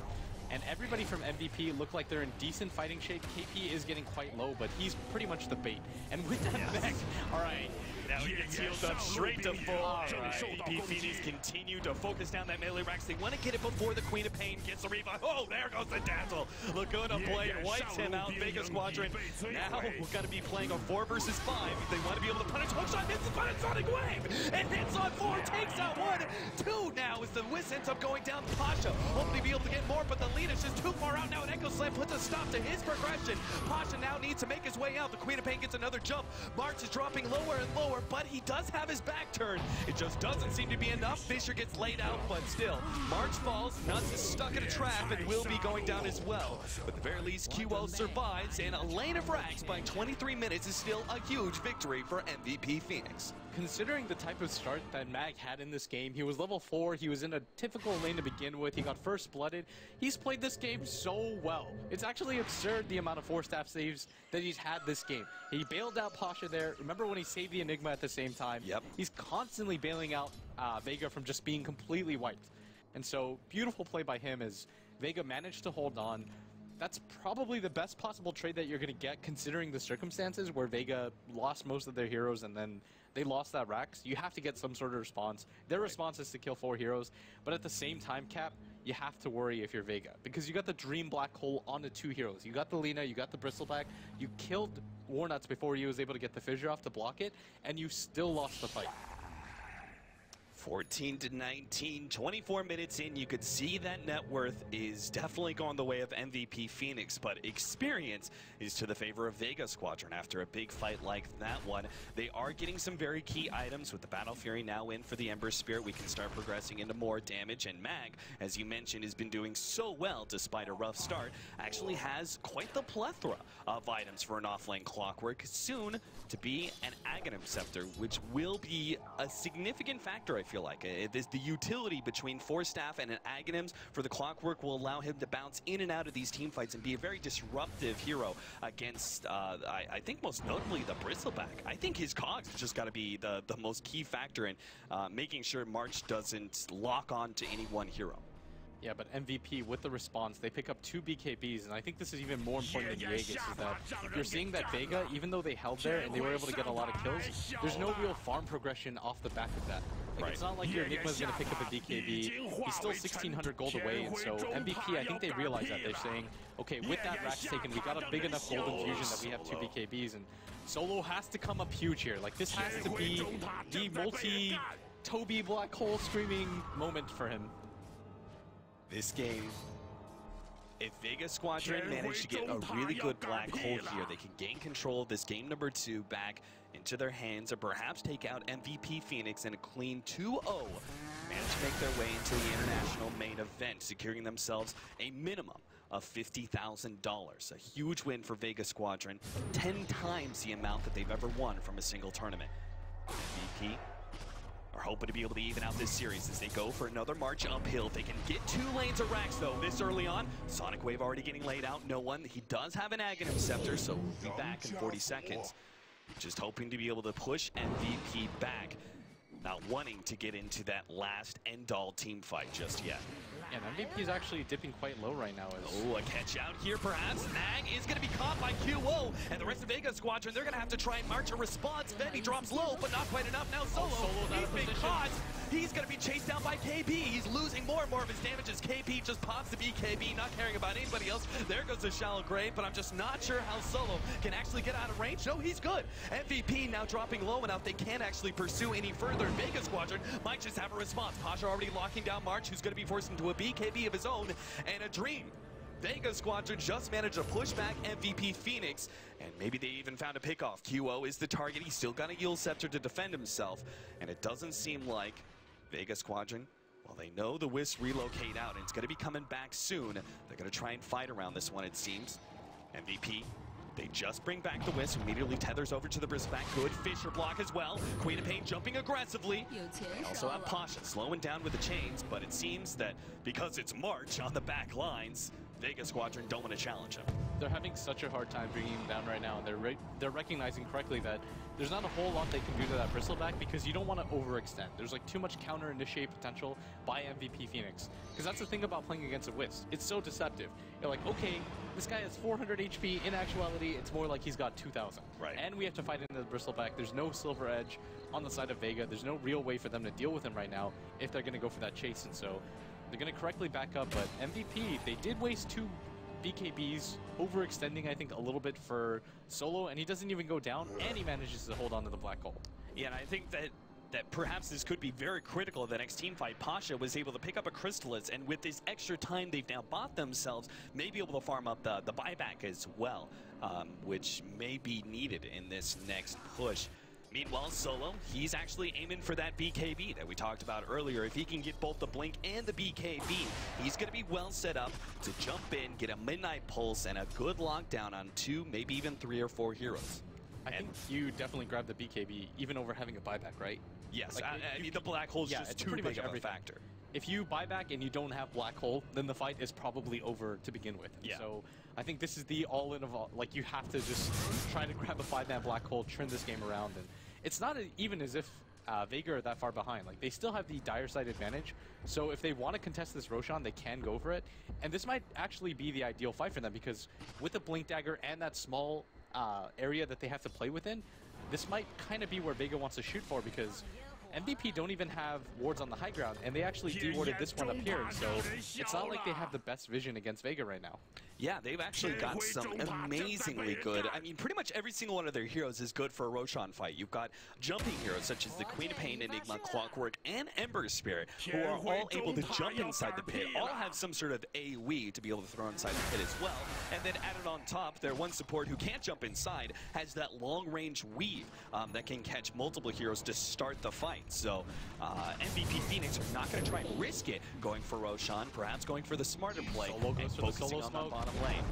And everybody from MVP look like they're in decent fighting shape. KP is getting quite low, but he's pretty much the bait. And with that mech, all right. Now he gets healed up straight to full. MVP Phoenix continue to focus down that melee racks. They want to get it before the Queen of Pain gets the revive. Oh, there goes the Dazzle. Laguna Blade wipes him out. Vega Squadron now we're going to be playing a 4 versus 5. They want to be able to punish. Hookshot misses by a Sonic Wave. And hits on 4, takes out 1. 2 now as the Whis ends up going down. Pasha hoping to be able to get more, but the lead is just too far out now. And Echo Slam puts a stop to his progression. Pasha now needs to make his way out. The Queen of Pain gets another jump. March is dropping lower and lower, but he does have his back turned. It just doesn't seem to be enough. Fisher gets laid out, but still, March falls. Nuts is stuck in a trap and will be going down as well. But at the very least, QO survives, and a lane of racks by 23 minutes is still a huge victory for MVP Phoenix. Considering the type of start that Mag had in this game, he was level 4, he was in a typical lane to begin with, he got first blooded. He's played this game so well. It's actually absurd the amount of 4-staff saves that he's had this game. He bailed out Pasha there. Remember when he saved the Enigma at the same time? Yep. He's constantly bailing out Vega from just being completely wiped. And so, beautiful play by him as Vega managed to hold on. That's probably the best possible trade that you're going to get considering the circumstances where Vega lost most of their heroes and then they lost that Rax. You have to get some sort of response. Their response is to kill 4 heroes, but at the same time, Cap, you have to worry if you're Vega because you got the Dream Black Hole onto 2 heroes. You got the Lina, you got the Bristleback, you killed Warnuts before he was able to get the fissure off to block it, and you still lost the fight. 14-19, 24 minutes in, you could see that net worth is definitely going the way of MVP Phoenix, but experience is to the favor of Vega Squadron after a big fight like that one. They are getting some very key items with the Battle Fury now in for the Ember Spirit. We can start progressing into more damage, and Mag, as you mentioned, has been doing so well despite a rough start, actually has quite the plethora of items for an offlane Clockwork, soon to be an Aghanim Scepter, which will be a significant factor, I feel like. The utility between 4-staff and an Aghanims for the Clockwork will allow him to bounce in and out of these team fights and be a very disruptive hero against, I think most notably, the Bristleback. I think his cogs has just got to be the most key factor in making sure March doesn't lock on to any one hero. Yeah, but MVP, with the response, they pick up 2 BKBs, and I think this is even more important than Jaeger, is that you're seeing that Vega, even though they held there and they were able to get a lot of kills, there's no real farm progression off the back of that. Like, it's not like your Enigma's going to pick up a BKB. He's still 1,600 gold away, and so MVP, I think they realize that. They're saying, okay, with that Rax taken, we got a big enough golden fusion that we have 2 BKBs, and Solo has to come up huge here. Like, this has to be the multi-Toby Black Hole screaming moment for him. This game, if Vega Squadron manage to get a really good black hole here, they can gain control of this game number 2 back into their hands, or perhaps take out MVP Phoenix in a clean 2-0. Manage to make their way into the international main event, securing themselves a minimum of $50,000. A huge win for Vega Squadron, 10 times the amount that they've ever won from a single tournament. MVP hoping to be able to even out this series as they go for another march uphill. If they can get 2 lanes of racks, though, this early on. Sonic Wave already getting laid out. No one. He does have an Aghanim Scepter, so he'll be back in 40 seconds. Just hoping to be able to push MVP back. Not wanting to get into that last end-all team fight just yet. Yeah, MVP is actually dipping quite low right now. Oh, a catch out here perhaps. Nag is going to be caught by QO, and the rest of Vega Squadron, they're going to have to try and march a response. Febby drops low, but not quite enough. Now Solo, he's been caught. He's going to be chased down by KB. He's losing more and more of his damage as KB just pops the BKB, not caring about anybody else. There goes the shallow grave, but I'm just not sure how Solo can actually get out of range. No, he's good. MVP now dropping low enough. They can't actually pursue any further. Vega Squadron might just have a response. Pasha already locking down March, who's going to be forced into a BKB of his own, and a Dream. Vega Squadron just managed to push back MVP Phoenix, and maybe they even found a pickoff. QO is the target. He's still got a Yule Scepter to defend himself, and it doesn't seem like Vega Squadron, well, they know the Wisp relocate out, and it's going to be coming back soon. They're going to try and fight around this one, it seems. MVP, they just bring back the Wisp, immediately tethers over to the Bristleback. Good Fisher block as well. Queen of Pain jumping aggressively. And also have Pasha slowing down with the chains, but it seems that because it's March on the back lines, Vega Squadron don't want to challenge him. They're having such a hard time bringing him down right now, and they're recognizing correctly that there's not a whole lot they can do to that Bristleback because you don't want to overextend. There's like too much counter-initiate potential by MVP Phoenix. Because that's the thing about playing against a Wisp. It's so deceptive. You're like, okay, this guy has 400 HP. In actuality, it's more like he's got 2,000. Right. And we have to fight into the Bristleback. There's no Silver Edge on the side of Vega. There's no real way for them to deal with him right now if they're going to go for that chase. And so they're going to correctly back up. But MVP, they did waste 2 BKBs, overextending, I think, a little bit for Solo, and he doesn't even go down, and he manages to hold on to the black hole. Yeah, and I think that perhaps this could be very critical of the next team fight. Pasha was able to pick up a Crystallis, and with this extra time they've now bought themselves, may be able to farm up the buyback as well, which may be needed in this next push. Meanwhile, Solo, he's actually aiming for that BKB that we talked about earlier. If he can get both the Blink and the BKB, he's going to be well set up to jump in, get a Midnight Pulse, and a good lockdown on 2, maybe even 3 or 4 heroes. I think you definitely grab the BKB, even over having a buyback, right? Yes, like, I mean, the Black Hole's just too big of a factor. If you buy back and you don't have Black Hole, then the fight is probably over to begin with. Yeah. So I think this is the all-in of all. Like, you have to just try to grab a 5-man Black Hole, turn this game around, and it's not even as if Vega are that far behind. Like, they still have the dire side advantage, so if they want to contest this Roshan, they can go for it. And this might actually be the ideal fight for them, because with the Blink Dagger and that small area that they have to play within, this might kind of be where Vega wants to shoot for, because MVP don't even have wards on the high ground, and they actually dewarded this one up here, so it's not like they have the best vision against Vega right now. Yeah, they've actually got some amazingly good, I mean, pretty much every single one of their heroes is good for a Roshan fight. You've got jumping heroes such as the Queen of Pain, Enigma, Clockwork, and Ember Spirit, who are all able to jump inside the pit, all have some sort of AoE to be able to throw inside the pit as well. And then added on top, their one support who can't jump inside has that long-range weave that can catch multiple heroes to start the fight. So MVP Phoenix are not going to try and risk it going for Roshan, perhaps going for the smarter play and focusing on the bottom lane.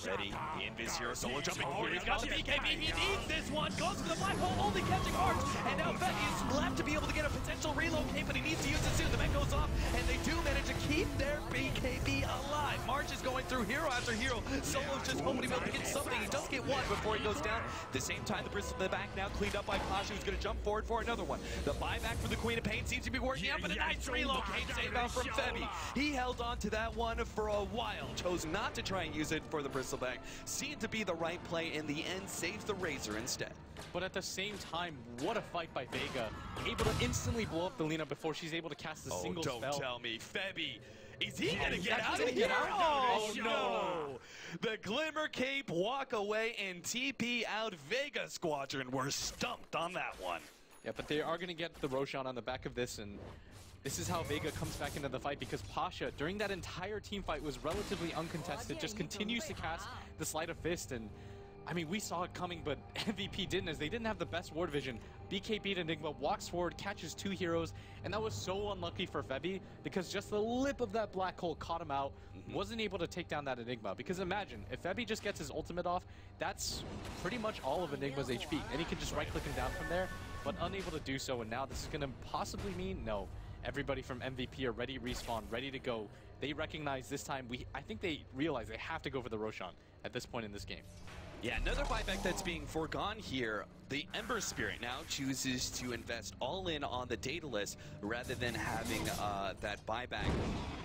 Ready, the Invis hero Solo jumping forward. He's got the BKB. He needs this one. Goes for the black hole, only catching hearts. And now Febby is left to be able to get a potential relocate, but he needs to use it soon. The mech goes off, and they do manage to keep their BKB alive. March is going through hero after hero. Solo's just hoping to be able to get something. He does get one before he goes down. At the same time, the Bristol in the back now cleaned up by Pasha, who's going to jump forward for another one. The buyback for the Queen of Pain seems to be working out, but a nice relocate saved out from Febby. He held on to that one for a while, chose not to try and use it for the Bristleback. Seemed to be the right play in the end, saved the Razor instead. But at the same time, what a fight by Vega. Able to instantly blow up the Lina before she's able to cast a single spell. Don't tell me, Febby. Is he gonna get out of here? Oh no! The Glimmer Cape walk away and TP out Vega Squadron. We're stumped on that one. Yeah, but they are gonna get the Roshan on the back of this, and this is how Vega comes back into the fight, because Pasha, during that entire team fight, was relatively uncontested, just continues to cast the Sleight of Fist, and I mean, we saw it coming, but MVP didn't, as they didn't have the best ward vision. BKB Enigma walks forward, catches 2 heroes, and that was so unlucky for Febby, because just the lip of that black hole caught him out, wasn't able to take down that Enigma. Because imagine, if Febby just gets his ultimate off, that's pretty much all of Enigma's HP, and he can just right-click him down from there. but unable to do so, and now this is going to possibly mean, no, everybody from MVP are ready, respawn, ready to go. They recognize this time, I think they realize they have to go for the Roshan at this point in this game. Yeah, another buyback that's being foregone here. The Ember Spirit now chooses to invest all in on the Daedalus rather than having that buyback.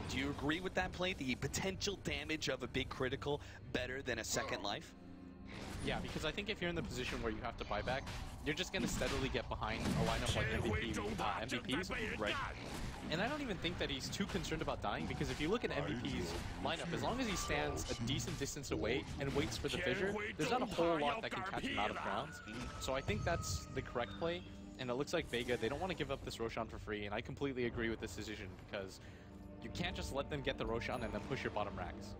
Do you agree with that play? The potential damage of a big critical better than a second life? Yeah, because I think if you're in the position where you have to buy back, you're just going to steadily get behind a lineup like MVPs. Right. And I don't even think that he's too concerned about dying, because if you look at MVP's lineup, as long as he stands a decent distance away and waits for the fissure, there's not a whole lot that can catch him out of bounds. So I think that's the correct play, and it looks like Vega, they don't want to give up this Roshan for free, and I completely agree with this decision, because you can't just let them get the Roshan and then push your bottom racks.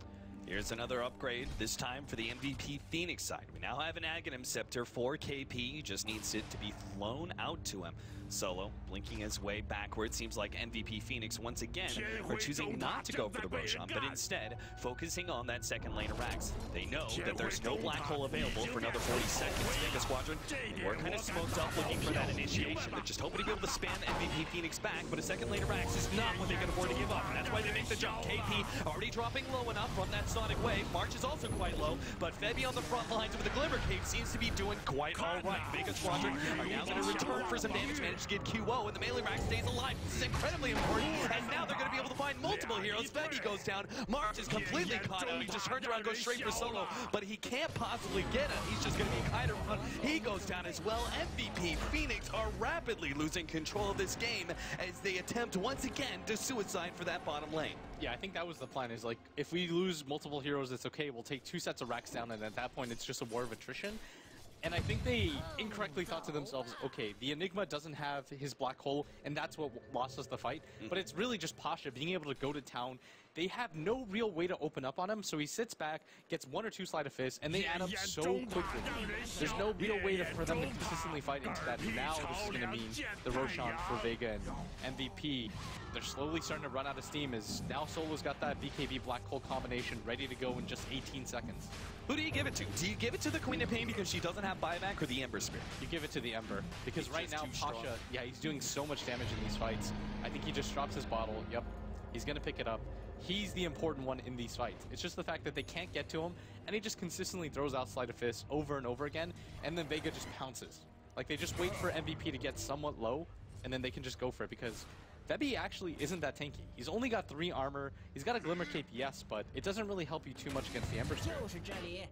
Here's another upgrade, this time for the MVP Phoenix side. We now have an Aghanim Scepter for KP, just needs it to be flown out to him. Solo, blinking his way backward. Seems like MVP Phoenix once again are choosing not to go for the Roshan, but instead focusing on that second lane of racks. They know that there's no black hole available for another 40 seconds. Vega Squadron, we're kind of smoked up looking for that initiation. They're just hoping to be able to spam MVP Phoenix back, but a second lane of racks is not what they can afford to give up. And that's why they make the jump. KP already dropping low enough from that Sonic wave. March is also quite low, but Febby on the front lines with the Glimmer Cape seems to be doing quite all right. Vega Squadron are now going to return for some damage, managed to get QO, and the melee rack stays alive. This is incredibly important, and now they're going to be able to find multiple heroes. Febby goes down. March is completely caught out. He just turns around, goes straight for Solo, but he can't possibly get him. He's just going to be kind of run. He goes down as well. MVP Phoenix are rapidly losing control of this game as they attempt once again to suicide for that bottom lane. Yeah, I think that was the plan, is like, if we lose multiple heroes, it's okay. We'll take 2 sets of racks down, and at that point, it's just a war of attrition. And I think they incorrectly thought to themselves, okay, the Enigma doesn't have his black hole, and that's what lost us the fight. But it's really just Pasha being able to go to town. They have no real way to open up on him, so he sits back, gets 1 or 2 sleight of fist, and they add up so quickly. There's no real way for them to consistently fight into that. Now this is going to mean the Roshan for Vega and MVP. They're slowly starting to run out of steam, as now Solo's got that BKB black hole combination ready to go in just 18 seconds. Who do you give it to? Do you give it to the Queen of Pain because she doesn't have buyback, or the Ember Spirit? You give it to the Ember, because right now Pasha, yeah, he's doing so much damage in these fights. I think he just drops his bottle. Yep, he's going to pick it up. He's the important one in these fights. It's just the fact that they can't get to him, and he just consistently throws out sleight of fist over and over again, and then Vega just pounces. Like, they just wait for MVP to get somewhat low, and then they can just go for it, because Febby actually isn't that tanky. He's only got 3 armor. He's got a Glimmer Cape, yes, but it doesn't really help you too much against the Ember Spirit.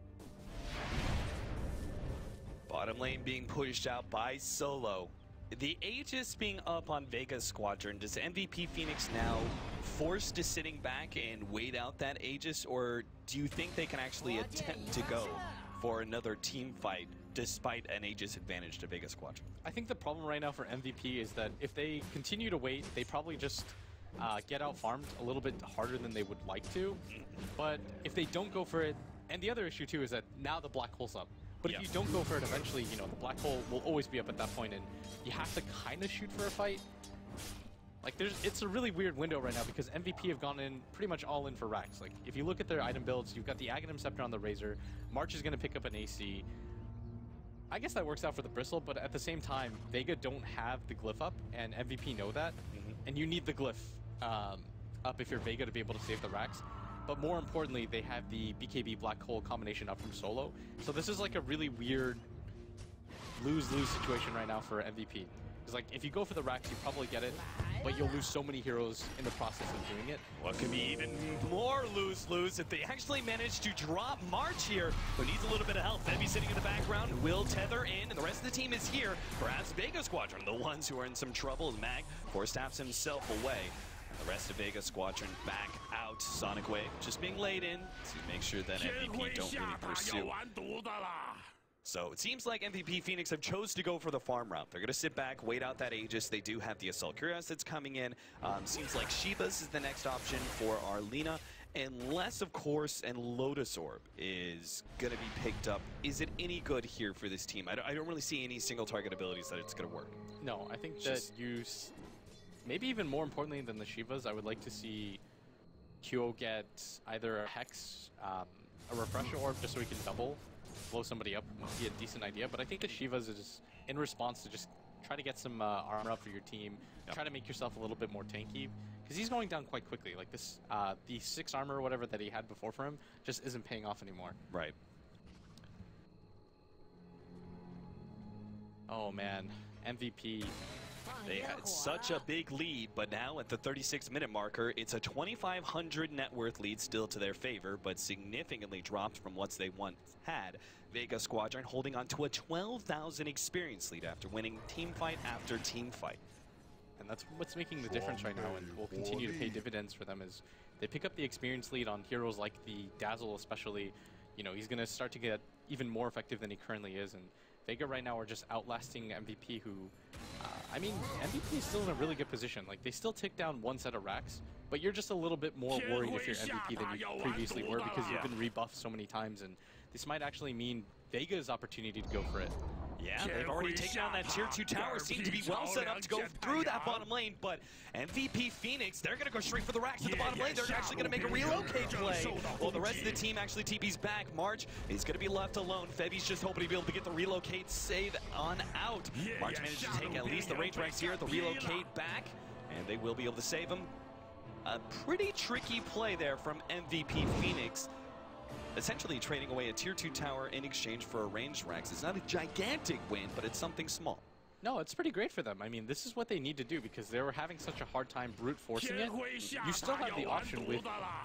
Bottom lane being pushed out by Solo. The Aegis being up on Vega Squadron. Does MVP Phoenix now forced to sitting back and wait out that Aegis, or do you think they can actually attempt to go for another team fight despite an Aegis advantage to Vega Squadron? I think the problem right now for MVP is that if they continue to wait, they probably just get out farmed a little bit harder than they would like to. But if they don't go for it, and the other issue too is that now the black hole's up. But if you don't go for it, eventually, you know, the black hole will always be up at that point, and you have to kind of shoot for a fight. Like, it's a really weird window right now, because MVP have gone in pretty much all in for racks. Like, if you look at their item builds, you've got the Aghanim Scepter on the Razor. March is going to pick up an AC. I guess that works out for the Bristle, but at the same time, Vega don't have the glyph up, and MVP know that. And you need the glyph up if you're Vega to be able to save the racks. But more importantly, they have the BKB Black Hole combination up from Solo. So this is like a really weird lose-lose situation right now for MVP. It's like, if you go for the racks, you probably get it, but you'll lose so many heroes in the process of doing it. What could be even more lose-lose if they actually manage to drop March here, who needs a little bit of help. Febby sitting in the background, will tether in, and the rest of the team is here. Perhaps Vega Squadron, the ones who are in some trouble. Mag force taps himself away. The rest of Vega Squadron back out. Sonic Wave just being laid in to make sure that MVP don't really pursue. So it seems like MVP Phoenix have chose to go for the farm route. They're going to sit back, wait out that Aegis. They do have the Assault Curious that's coming in. Seems like Shiva's is the next option for Arlena. Unless, of course, and Lotus Orb is going to be picked up. Is it any good here for this team? I don't really see any single target abilities that it's going to work. No, I think that maybe even more importantly than the Shivas, I would like to see QO get either a Hex, a Refresher Orb, just so he can double blow somebody up. Would be a decent idea, but I think the Shivas is in response to just try to get some armor up for your team. Try to make yourself a little bit more tanky. Because he's going down quite quickly. Like this, the 6 armor or whatever that he had before for him just isn't paying off anymore. Right. Oh man, MVP. They had such a big lead, but now at the 36-minute marker, it's a 2,500 net worth lead still to their favor, but significantly dropped from what they once had. Vega Squadron holding on to a 12,000 experience lead after winning team fight after team fight. And that's what's making the difference right now, and will continue to pay dividends for them, is they pick up the experience lead on heroes like the Dazzle especially. You know, he's going to start to get even more effective than he currently is, and Vega right now are just outlasting MVP, who, I mean, MVP is still in a really good position. Like, they still take down one set of racks, but you're just a little bit more worried if you're MVP than you previously were because you've been rebuffed so many times, and this might actually mean Vega's opportunity to go for it. Yeah, they've already taken down that tier 2 tower, seem to be well set up to go through that bottom lane, but MVP Phoenix, they're gonna go straight for the racks at the bottom lane. They're actually gonna make a relocate play. Well, the rest of the team actually TP's back. March is gonna be left alone. Febi's just hoping to be able to get the relocate save on out. March managed to take at least the range racks here, the relocate back, and they will be able to save him. A pretty tricky play there from MVP Phoenix. Essentially trading away a tier 2 tower in exchange for a ranged Rex. It's not a gigantic win, but it's something small. No, it's pretty great for them. I mean, this is what they need to do because they were having such a hard time brute forcing it. You still have the option with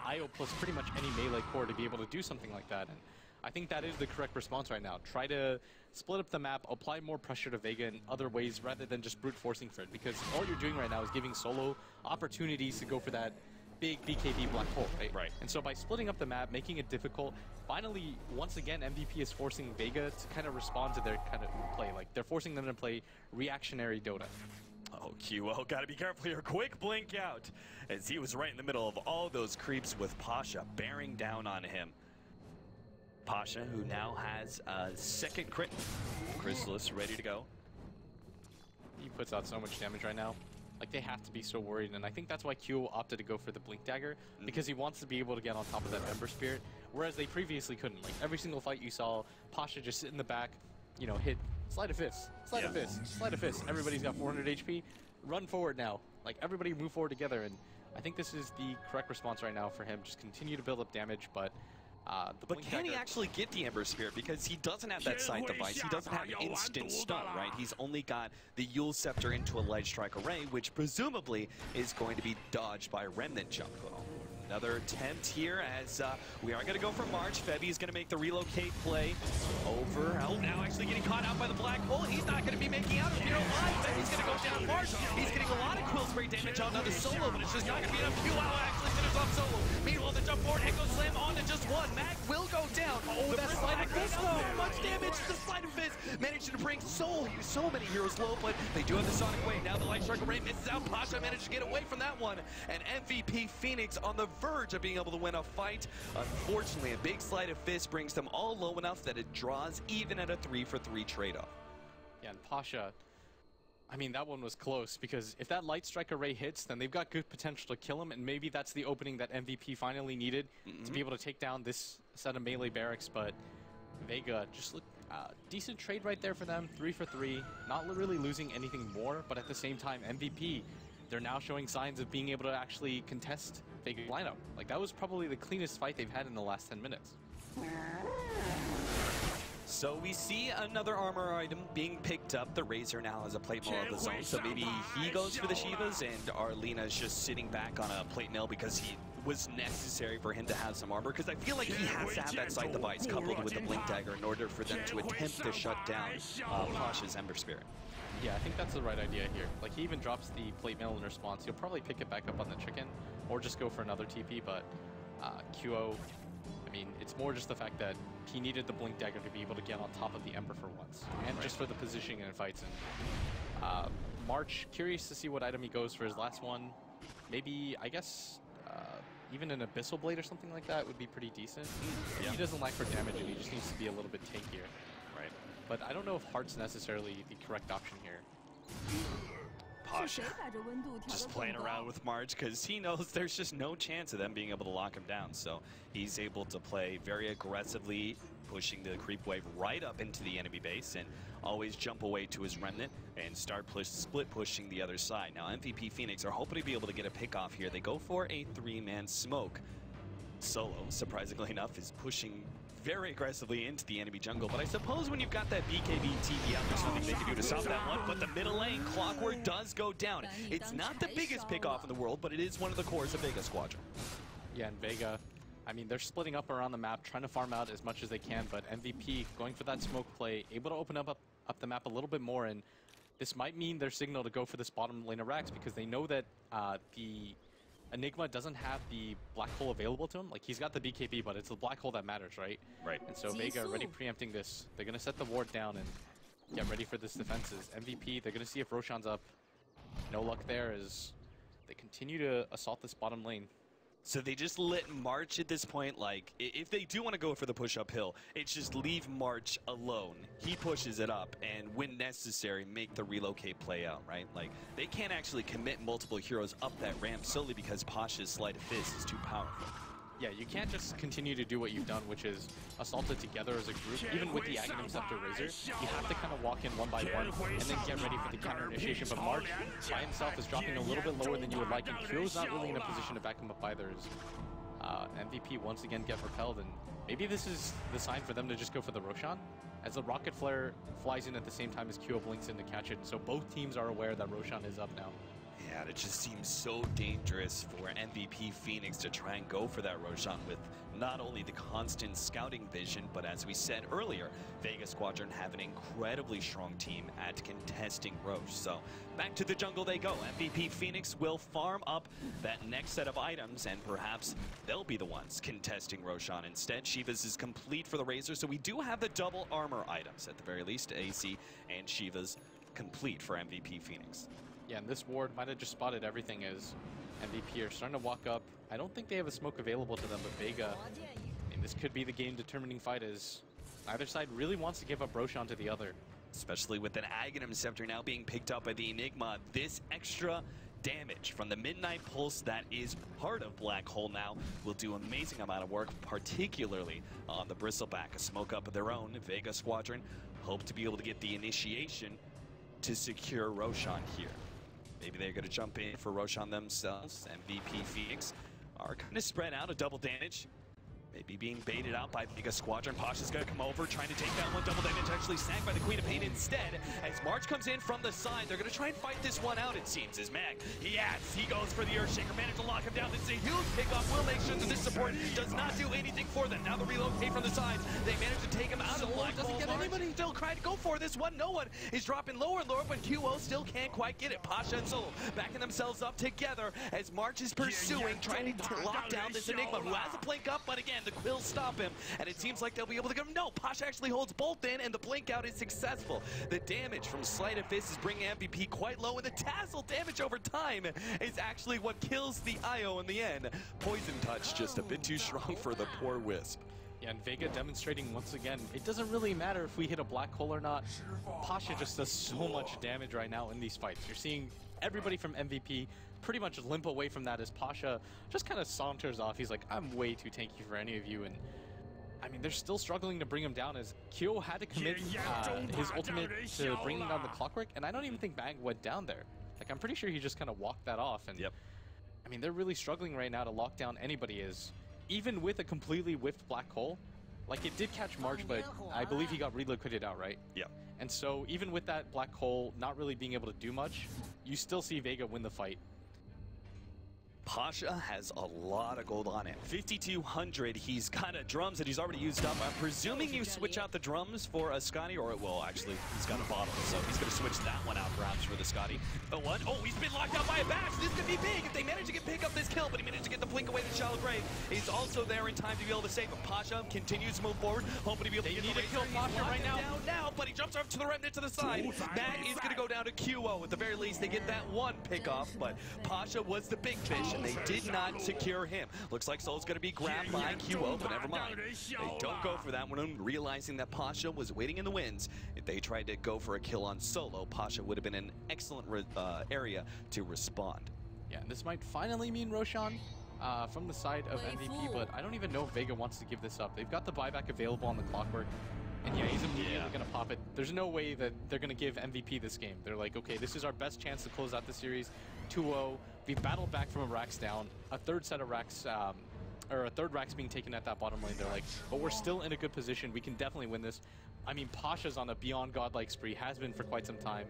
IO plus pretty much any melee core to be able to do something like that. And I think that is the correct response right now. Try to split up the map, apply more pressure to Vega in other ways rather than just brute forcing for it, because all you're doing right now is giving Solo opportunities to go for that big BKB black hole, right? Right. And so by splitting up the map, making it difficult, finally, once again, MVP is forcing Vega to kind of respond to their kind of play. Like, they're forcing them to play reactionary Dota. Oh, QO, gotta be careful here. Quick blink out, as he was right in the middle of all those creeps with Pasha bearing down on him. Pasha, who now has a second crit. Chrysalis ready to go. He puts out so much damage right now. Like, they have to be so worried, and I think that's why Q opted to go for the Blink Dagger, because he wants to be able to get on top of that Ember Spirit, whereas they previously couldn't. Like, every single fight you saw, Pasha just sit in the back, you know, hit, slide a fist, slide a fist, slide a fist. Everybody's got 400 HP. Run forward now. Like, everybody move forward together, and I think this is the correct response right now for him. Just continue to build up damage, but can he actually get the Ember Spirit? Because he doesn't have that sight device. He doesn't have instant stun, right? He's only got the Yule Scepter into a Ledge Strike Array, which presumably is going to be dodged by Remnant Jump. Another attempt here as we are going to go for March. Febi is going to make the relocate play over. Oh, now actually getting caught out by the black hole. He's not going to be making out of here alive. Febi's going to go down March. He's getting a lot of quill spray damage on another Solo, but it's just not going to be enough. QO actually finishes off Solo. Meanwhile, the jump forward, Echo Slam onto just one. Mag will go down. Oh, that Slide of Fist, so much damage. The Slide of Fist managed to bring so many heroes low, but they do have the Sonic Wave. Now the Light Strike Array misses out. Pasha managed to get away from that one. And MVP Phoenix on the verge of being able to win a fight. Unfortunately, a big Slide of Fist brings them all low enough that it draws even at a 3-for-3 trade-off. Yeah, and Pasha, I mean, that one was close, because if that Light Strike Array hits, then they've got good potential to kill him, and maybe that's the opening that MVP finally needed to be able to take down this set of melee barracks. But Vega just looked decent trade right there for them. 3-for-3, not really losing anything more, but at the same time, MVP, they're now showing signs of being able to actually contest Vega's lineup. Like, that was probably the cleanest fight they've had in the last 10 minutes. So we see another armor item being picked up. The Razor now has a plate mail of his own, so maybe he goes for the Shivas, and Arlena's just sitting back on a plate mail because he was necessary for him to have some armor, because I feel like he has to have that sight device coupled with the Blink Dagger in order for them to attempt to shut down Pasha's Ember Spirit. Yeah, I think that's the right idea here. Like, he even drops the plate mail in response. He'll probably pick it back up on the chicken, or just go for another TP, but QO, I mean, it's more just the fact that he needed the Blink Dagger to be able to get on top of the Ember for once, and just for the positioning in fights. And March, curious to see what item he goes for his last one. Maybe, I guess, even an Abyssal Blade or something like that would be pretty decent. Yeah. He doesn't lack for damage, and he just needs to be a little bit tankier. Right. But I don't know if Heart's necessarily the correct option here. Pasha just playing around with March because he knows there's just no chance of them being able to lock him down. So he's able to play very aggressively pushing the creep wave right up into the enemy base and always jump away to his remnant and start split pushing the other side. Now MVP Phoenix are hoping to be able to get a pick off here. They go for a 3-man smoke. Solo, surprisingly enough, is pushing very aggressively into the enemy jungle, but I suppose when you've got that BKB TP out, there's nothing they can do to stop that one, but the middle lane, Clockwork does go down. It's not the biggest pick off in the world, but it is one of the cores of Vega Squadron. Yeah, and Vega, I mean, they're splitting up around the map, trying to farm out as much as they can, but MVP going for that smoke play, able to open up the map a little bit more, and this might mean their signal to go for this bottom lane of Rax, because they know that the Enigma doesn't have the black hole available to him. Like, he's got the BKB, but it's the black hole that matters, right? Right. And so Vega already preempting this. They're going to set the ward down and get ready for this defenses. MVP, they're going to see if Roshan's up. No luck there as they continue to assault this bottom lane. So they just let March at this point, like, if they do want to go for the push uphill, it's just leave March alone. He pushes it up, and when necessary, make the relocate play out, right? Like, they can't actually commit multiple heroes up that ramp solely because Pasha's Sleight of Fist is too powerful. Yeah, you can't just continue to do what you've done, which is assault it together as a group. Even with the Aghanim Scepter Razor, you have to kind of walk in one by one and then get ready for the counter initiation. But March by himself is dropping a little bit lower than you would like, and Kuro's not really in a position to back him up either. MVP once again get repelled, and maybe this is the sign for them to just go for the Roshan, as the Rocket Flare flies in at the same time as Kyo blinks in to catch it. So both teams are aware that Roshan is up now. Yeah, it just seems so dangerous for MVP Phoenix to try and go for that Roshan with not only the constant scouting vision, but as we said earlier, Vega Squadron have an incredibly strong team at contesting Roche. So back to the jungle they go. MVP Phoenix will farm up that next set of items, and perhaps they'll be the ones contesting Roshan instead. Shiva's is complete for the Razor, so we do have the double armor items. At the very least, AC and Shiva's complete for MVP Phoenix. Yeah, and this ward might have just spotted everything as MVP are starting to walk up. I don't think they have a smoke available to them, but Vega, I mean, this could be the game-determining fight as neither side really wants to give up Roshan to the other. Especially with an Aghanim Scepter now being picked up by the Enigma, this extra damage from the Midnight Pulse that is part of Black Hole now will do amazing amount of work, particularly on the Bristleback. A smoke up of their own, Vega Squadron hope to be able to get the initiation to secure Roshan here. Maybe they're going to jump in for Roshan themselves. MVP Phoenix are kind of spread out, a double damage. Maybe being baited out by Vega Squadron. Pasha's going to come over, trying to take that one. Double damage actually snagged by the Queen of Pain instead. As March comes in from the side, they're going to try and fight this one out, it seems, as Mag. He goes for the Earthshaker, managed to lock him down. This is a huge pickoff. Will make sure that this support does not do anything for them. Now the relocate from the sides. They manage to take him out of the Black Hole. Doesn't get anybody. Still trying to go for this one. No one is dropping lower and lower, but QO still can't quite get it. Pasha and Solo backing themselves up together as March is pursuing, trying to lock down this Enigma, who has a blink up, but again, the Quills stop him, and it seems like they'll be able to get him. No, Pasha actually holds both in, and the blink out is successful. The damage from Sleight of Fist is bringing MVP quite low, and the tassel damage over time is actually what kills the IO in the end. Poison Touch just a bit too strong for the poor Wisp. Yeah, and Vega demonstrating once again, it doesn't really matter if we hit a black hole or not. Pasha just does so much damage right now in these fights. You're seeing everybody from MVP pretty much limp away from that as Pasha just kind of saunters off. He's like, I'm way too tanky for any of you. And I mean, they're still struggling to bring him down as Kyo had to commit his ultimate to bringing down the Clockwork. And I don't even think Bang went down there. Like, I'm pretty sure he just kind of walked that off. And I mean, they're really struggling right now to lock down anybody as even with a completely whiffed black hole. Like, it did catch March, but I believe he got relocated out, right? Yeah. And so even with that black hole not really being able to do much, you still see Vega win the fight. Pasha has a lot of gold on it. 5,200. He's got a drums that he's already used up. I'm presuming you switch out the drums for a Scotty, or well, actually, he's got a bottle, so he's going to switch that one out perhaps for the Scotty. Oh, what? Oh, he's been locked out by a bash. This could be big if they manage to pick up this kill, but he managed to get the blink away to Shallow Grave. He's also there in time to be able to save him. Pasha continues to move forward, hoping to be able to get the kill Pasha right now, but he jumps over to the remnant to the side. That is going to go down to QO. At the very least, they get that one pick off, but Pasha was the big fish, and they did not secure him. Looks like Soul's going to be grabbed by QO, but never mind. They don't go for that one, realizing that Pasha was waiting in the winds. If they tried to go for a kill on Solo, Pasha would have been an excellent area to respond. Yeah, and this might finally mean Roshan from the side of MVP, but I don't even know if Vega wants to give this up. They've got the buyback available on the clockwork, and yeah, he's immediately going to pop it. There's no way that they're going to give MVP this game. They're like, okay, this is our best chance to close out the series 2-0. We've battled back from a racks down, a third set of racks, or a third racks being taken at that bottom lane. They're like, but we're still in a good position. We can definitely win this. I mean, Pasha's on a beyond godlike spree, has been for quite some time.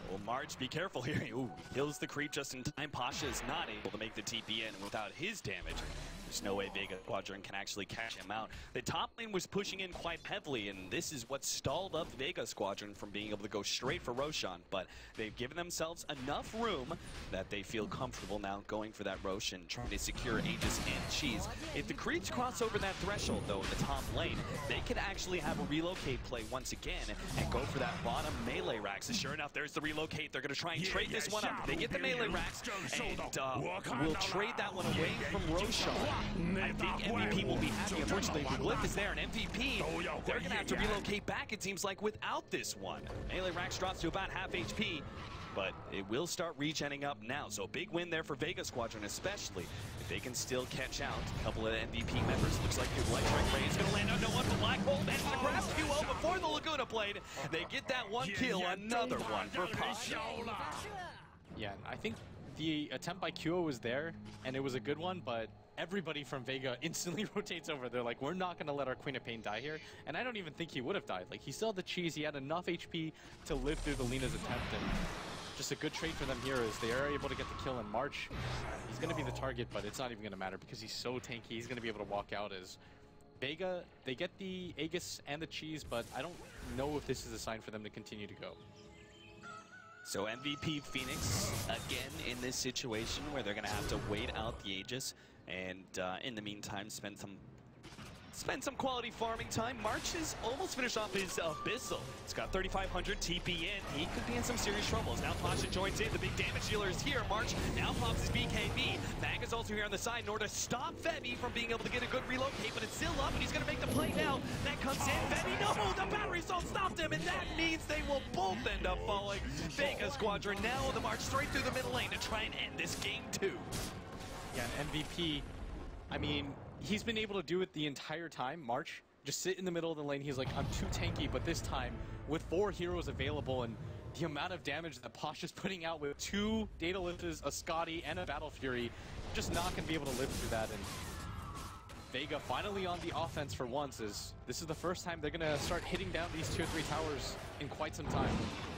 Well, March, be careful here. Ooh, kills the creep just in time. Pasha is not able to make the TP in without his damage. There's no way Vega Squadron can actually catch him out. The top lane was pushing in quite heavily, and this is what stalled up Vega Squadron from being able to go straight for Roshan. But they've given themselves enough room that they feel comfortable now going for that Roshan, trying to secure Aegis and Cheese. If the creeps cross over that threshold, though, in the top lane, they could actually have a relocate play once again and go for that bottom melee racks. And sure enough, there's the relocate. They're going to try and trade this one up. They get the melee racks, and will trade that one away from Roshan. I think MVP will be happy. Unfortunately, the glyph is there, and MVP, they're going to have to relocate back, it seems like, without this one. Melee racks drops to about half HP, but it will start regenning up now. So big win there for Vega Squadron, especially if they can still catch out a couple of MVP members. Looks like the Electric Ray is going to land on no one. The Black Hole managed to grab QO before the Laguna played. They get that one kill, another one for Pasha. Yeah, I think the attempt by QO was there, and it was a good one, but everybody from Vega instantly rotates over. They're like, we're not going to let our Queen of Pain die here. And I don't even think he would have died. Like, he still had the cheese. He had enough HP to live through the Lina's attempt. And just a good trade for them here is they are able to get the kill in March. He's going to be the target, but it's not even going to matter because he's so tanky. He's going to be able to walk out as Vega. They get the Aegis and the cheese, but I don't know if this is a sign for them to continue to go. So MVP Phoenix, again, in this situation where they're going to have to wait out the Aegis. And in the meantime, spend some quality farming time. March is almost finished off his Abyssal. He's got 3,500 TP in. He could be in some serious troubles. Now Pasha joins in. The big damage dealer is here. March now pops his BKB. Mag is also here on the side in order to stop Femi from being able to get a good relocate, but it's still up, and he's going to make the play now. That comes in. Femi, no! The battery assault stopped him, and that means they will both end up falling. Vega Squadron now on the march straight through the middle lane to try and end this game 2. Yeah, and MVP, I mean, he's been able to do it the entire time. March, just sit in the middle of the lane. He's like, I'm too tanky, but this time, with 4 heroes available and the amount of damage that Pasha's putting out with 2 Daedalus, a Scotty, and a Battle Fury, just not going to be able to live through that. And Vega finally on the offense for once, as this is the first time they're going to start hitting down these tier 3 towers in quite some time.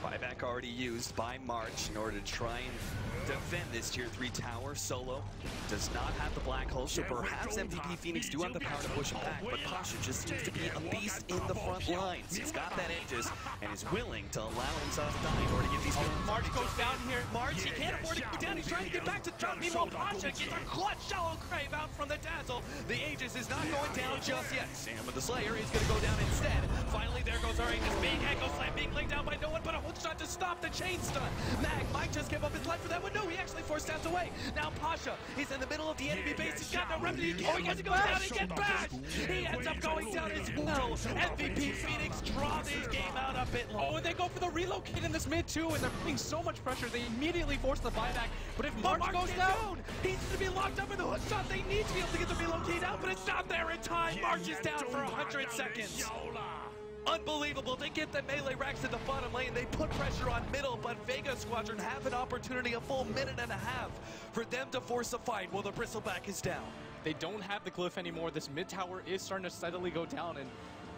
Buyback already used by March in order to try and defend this tier 3 tower. Solo does not have the black hole, so perhaps MVP Phoenix do have the power to push him back, but Pasha just seems to be a beast in the front lines. He's got that Aegis and is willing to allow himself to die in order to get these people. March goes down here. March, he can't afford to go down. He's trying to get back to the top. Meanwhile, Pasha gets a clutch shallow crave out from the Dazzle. The Aegis is not going down just yet. Sam with the Slayer is going to go down instead. Finally, there goes our Aegis. Big Echo Slam being laid down by no one but a hook shot to stop the chain stun. Mag might just give up his life for that one. No, he actually forced stats away. Now Pasha, he's in the middle of the enemy base. He's got no remedy. Oh, he has to go down and get bashed. He ends up going down as well. MVP Phoenix draw this game out a bit low. Oh, and they go for the relocate in this mid too, and they're putting so much pressure. They immediately force the buyback. But if March goes down, he's going to be locked up in the hook shot. They need to be able to get the relocate out, but it's not there in time. March is down for 100 seconds. Unbelievable. They get the melee racks in the bottom lane. They put pressure on middle, but Vega Squadron have an opportunity, a full minute and a half, for them to force a fight while the bristleback is down. They don't have the glyph anymore. This mid tower is starting to steadily go down, and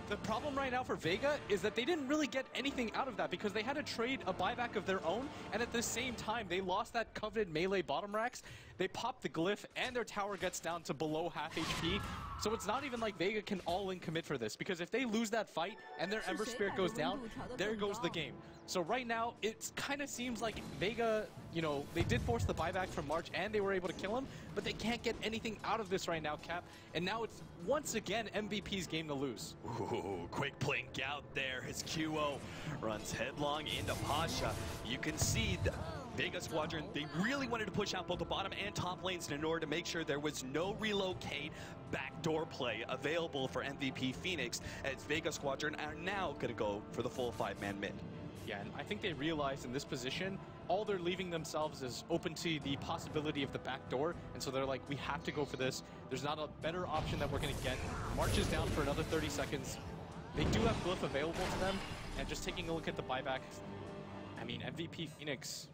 the problem right now for Vega is that they didn't really get anything out of that because they had to trade a buyback of their own, and at the same time, they lost that coveted melee bottom racks. They pop the glyph, and their tower gets down to below half HP. So it's not even like Vega can all-in commit for this, because if they lose that fight and their Ember Spirit goes down, there goes the game. So right now, it kind of seems like Vega, you know, they did force the buyback from March, and they were able to kill him, but they can't get anything out of this right now, Cap. And now it's, once again, MVP's game to lose. Ooh, quick blink out there as QO runs headlong into Pasha. You can see the Vega Squadron, they really wanted to push out both the bottom and top lanes in order to make sure there was no relocate backdoor play available for MVP Phoenix, as Vega Squadron are now going to go for the full 5-man mid. Yeah, and I think they realized in this position, all they're leaving themselves is open to the possibility of the back door, and so they're like, we have to go for this. There's not a better option that we're going to get. March is down for another 30 seconds. They do have Glyph available to them, and just taking a look at the buyback, I mean, MVP Phoenix.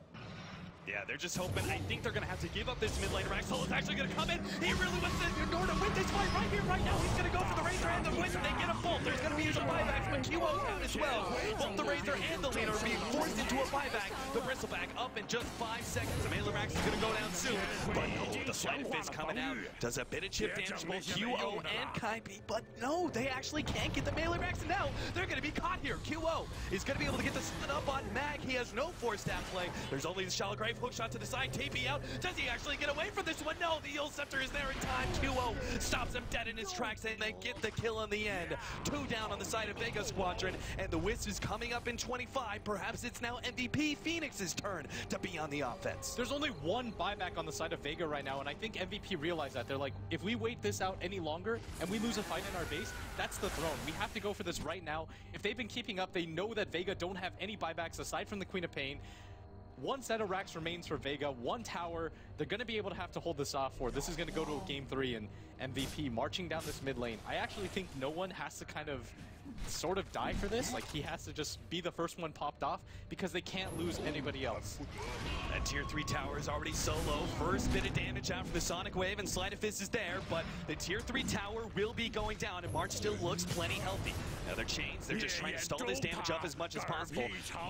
Yeah, they're just hoping. I think they're going to have to give up this mid lane. Raxel is actually going to come in. He really wants to ignore to win this fight right here, right now. He's going to go for the Razor and the Wisp. They get a bolt. There's going to be some buybacks, but QO's down as well. Both the Razor and the Leaner are being forced into a buyback. The Bristleback up in just 5 seconds. The melee Rax is going to go down soon. But no, the Sleight of Fist coming out does a bit of chip damage, both QO and Kaipi. But no, they actually can't get the melee Rax. And now they're going to be caught here. QO is going to be able to get the split up on Mag. He has no force stab play. There's only the Shallow Grave hook shot to the side. TP out. Does he actually get away from this one? No, the Eel Scepter is there in time. QO stops him dead in his tracks, and they get the kill in the end. 2 down on the side of Vega Squadron, and the Wisp is coming up in 25. Perhaps it's now MVP Phoenix's turn to be on the offense. There's only 1 buyback on the side of Vega right now, and I think MVP realized that. They're like, if we wait this out any longer and we lose a fight in our base, that's the throne. We have to go for this right now. If they've been keeping up, they know that Vega don't have any buybacks aside from the Queen of Pain. 1 set of racks remains for Vega, 1 tower. They're going to be able to have to hold this off for. This is going to go to a game 3, and MVP marching down this mid lane. I actually think no one has to kind of sort of die for this. Like, he has to just be the first one popped off because they can't lose anybody else. That tier 3 tower is already so low. First bit of damage out from the Sonic Wave, and Sleight of Fist is there, but the tier 3 tower will be going down, and March still looks plenty healthy. Now they're chains. They're just trying to stall this damage up as much as possible.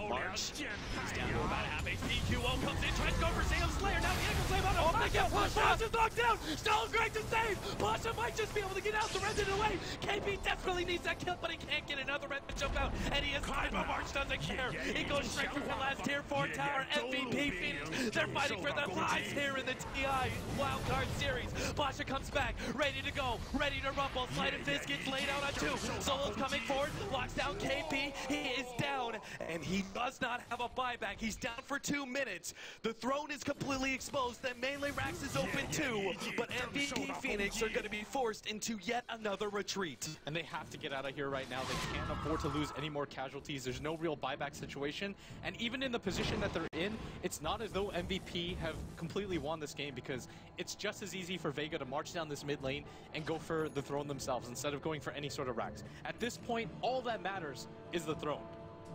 March is down to about half HP. QO comes in, tries to go for Sam Slayer. Now the Eagle Slave on the back out. Pasha is knocked down. Still great to save. Pasha might just be able to get out, surrender it away. KP desperately needs that kill, but he can't get another red to jump out. And he is fine, but March doesn't care. He goes straight for the last tier 4 tower. MVP Phoenix. They're fighting for their lives here in the TI Wildcard series. Pasha comes back, ready to go, ready to rumble. Sleight of Fist gets laid out on 2. Solo's coming forward, locks down KP. He is down, and he does not have a buyback. He's down for 2 minutes. The throne is completely exposed. The melee Rax is open too, but MVP Phoenix are going to be forced into yet another retreat. And they have to get out of here right now. They can't afford to lose any more casualties. There's no real buyback situation, and even in the position that they're in, it's not as though MVP have completely won this game, because it's just as easy for Vega to march down this mid lane and go for the throne themselves instead of going for any sort of racks. At this point, all that matters is the throne.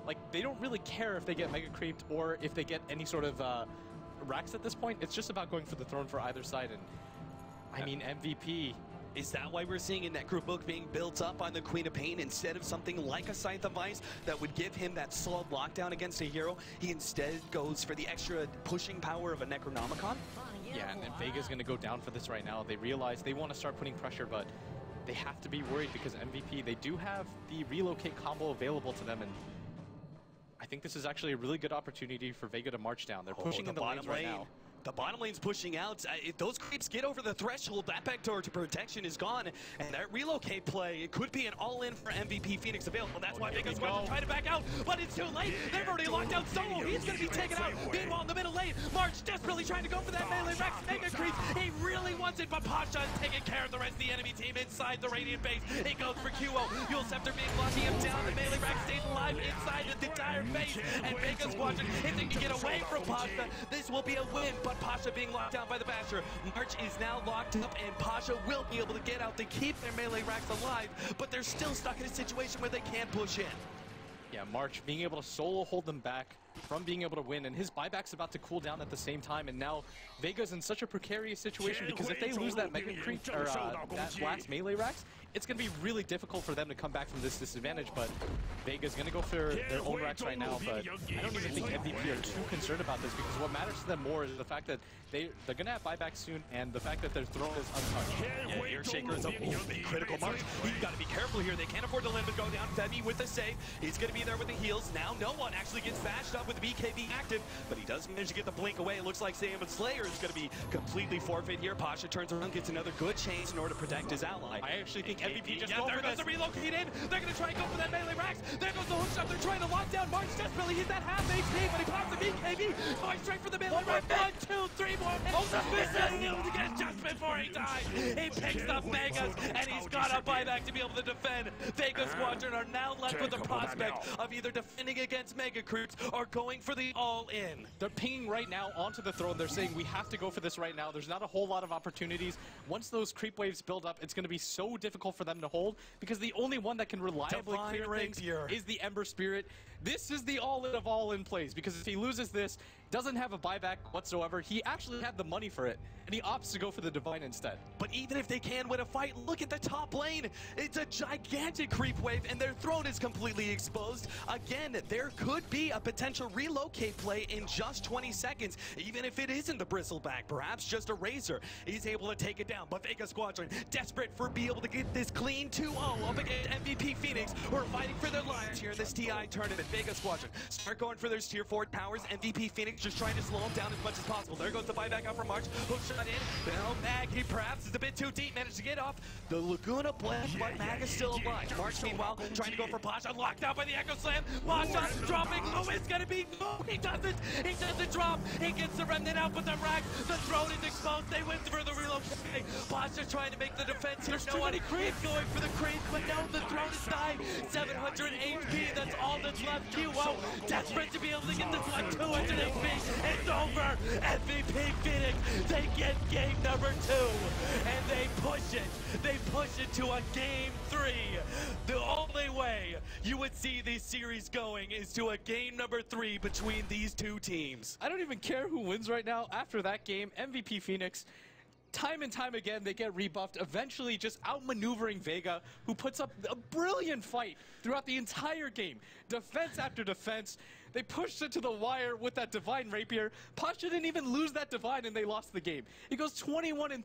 Like, they don't really care if they get mega creeped or if they get any sort of racks at this point. It's just about going for the throne for either side, and I mean, MVP. Is that why we're seeing a Necro Book being built up on the Queen of Pain instead of something like a Scythe of Ice that would give him that solid lockdown against a hero? He instead goes for the extra pushing power of a Necronomicon? Yeah, and Vega's going to go down for this right now. They realize they want to start putting pressure, but they have to be worried because MVP, they do have the relocate combo available to them, and I think this is actually a really good opportunity for Vega to march down. They're pushing in the lanes right now. The bottom lane's pushing out. If those creeps get over the threshold, that backdoor to protection is gone. And that relocate play, it could be an all-in for MVP Phoenix available. That's why Vega Squadron trying to back out, but it's too late. They've already locked down Solo. He's going to be taken out. Meanwhile, in the middle lane, March desperately trying to go for that melee Rex mega creep. He really wants it, but Pasha is taking care of the rest of the enemy team inside the Radiant base. He goes for QO. Yule Scepter being blocking him down. The melee Rex stays alive inside the entire base. And Vega Squadron, if they can get away from Pasha, this will be a win. But Pasha being locked down by the Basher. March is now locked up, and Pasha will be able to get out to keep their melee racks alive, but they're still stuck in a situation where they can't push in. Yeah, March being able to solo hold them back from being able to win, and his buyback's about to cool down at the same time, and now Vega's in such a precarious situation because if they lose that mega creep or that last melee racks, it's going to be really difficult for them to come back from this disadvantage. But Vega's going to go for their own racks right now, but I don't even think MVP are too concerned about this, because what matters to them more is the fact that they're going to have buybacks soon, and the fact that their throne is untouched. Yeah, Earshaker is a critical March. You've got to be careful here. They can't afford to let him go down. Febby with the save. He's going to be there with the heals. Now no one actually gets bashed up with the BKB active, but he does manage to get the blink away. It looks like Sam Slayer is going to be completely forfeit here. Pasha turns around, gets another good chase in order to protect his ally. I actually think MVP just there goes the relocate in. They're going to try and go for that melee racks. There goes the hook shot. They're trying to lock down March desperately. He's at half HP, but he pops the BKB. Going straight for the melee rack. 1, 2, 3 more. Oh, the able to get adjustment for before he dies. He picks up Vegas, and he's got a buyback to be able to defend. Vega Squadron are now left with the prospect of either defending against Mega Creeps or going for the all-in. They're pinging right now onto the throne. They're saying we have to go for this right now. There's not a whole lot of opportunities. Once those creep waves build up, it's going to be so difficult for them to hold because the only one that can reliably clear things is the Ember Spirit. This is the all-in of all-in plays because if he loses this, doesn't have a buyback whatsoever, he actually had the money for it, and he opts to go for the Divine instead. But even if they can win a fight, look at the top lane. It's a gigantic creep wave, and their throne is completely exposed. Again, there could be a potential relocate play in just 20 seconds, even if it isn't the Bristleback, perhaps just a Razor. He's able to take it down, but Vega Squadron, desperate for being able to get this clean 2-0 up against MVP Phoenix, who are fighting for their lives here in this TI tournament. Vega Squadron start going for their tier 4 towers. MVP Phoenix just trying to slow him down as much as possible. There goes the buyback out from March. Hook shot in. Now Mag, he perhaps is a bit too deep. Managed to get off the Laguna blast, but Mag is still alive. March, meanwhile, trying to go for Pasha. Locked out by the Echo Slam. Pasha dropping. Oh, it's going to be. No, he doesn't. He doesn't drop. He gets the remnant out with the rack. The throne is exposed. They went for the relocation. Pasha trying to make the defense. There's no one creep going for the creep, but no, the throne is dying. 700 HP. That's all that's left. QO desperate to be able to get this one. 200 HP. It's over. MVP Phoenix. They get game number 2, and they push it. They push it to a game 3. The only way you would see this series going is to a game number 3 between these two teams. I don't even care who wins right now. After that game, MVP Phoenix, time and time again, they get rebuffed, eventually just outmaneuvering Vega, who puts up a brilliant fight throughout the entire game. Defense after defense. They pushed it to the wire with that Divine Rapier. Pasha didn't even lose that Divine, and they lost the game. He goes 21-3.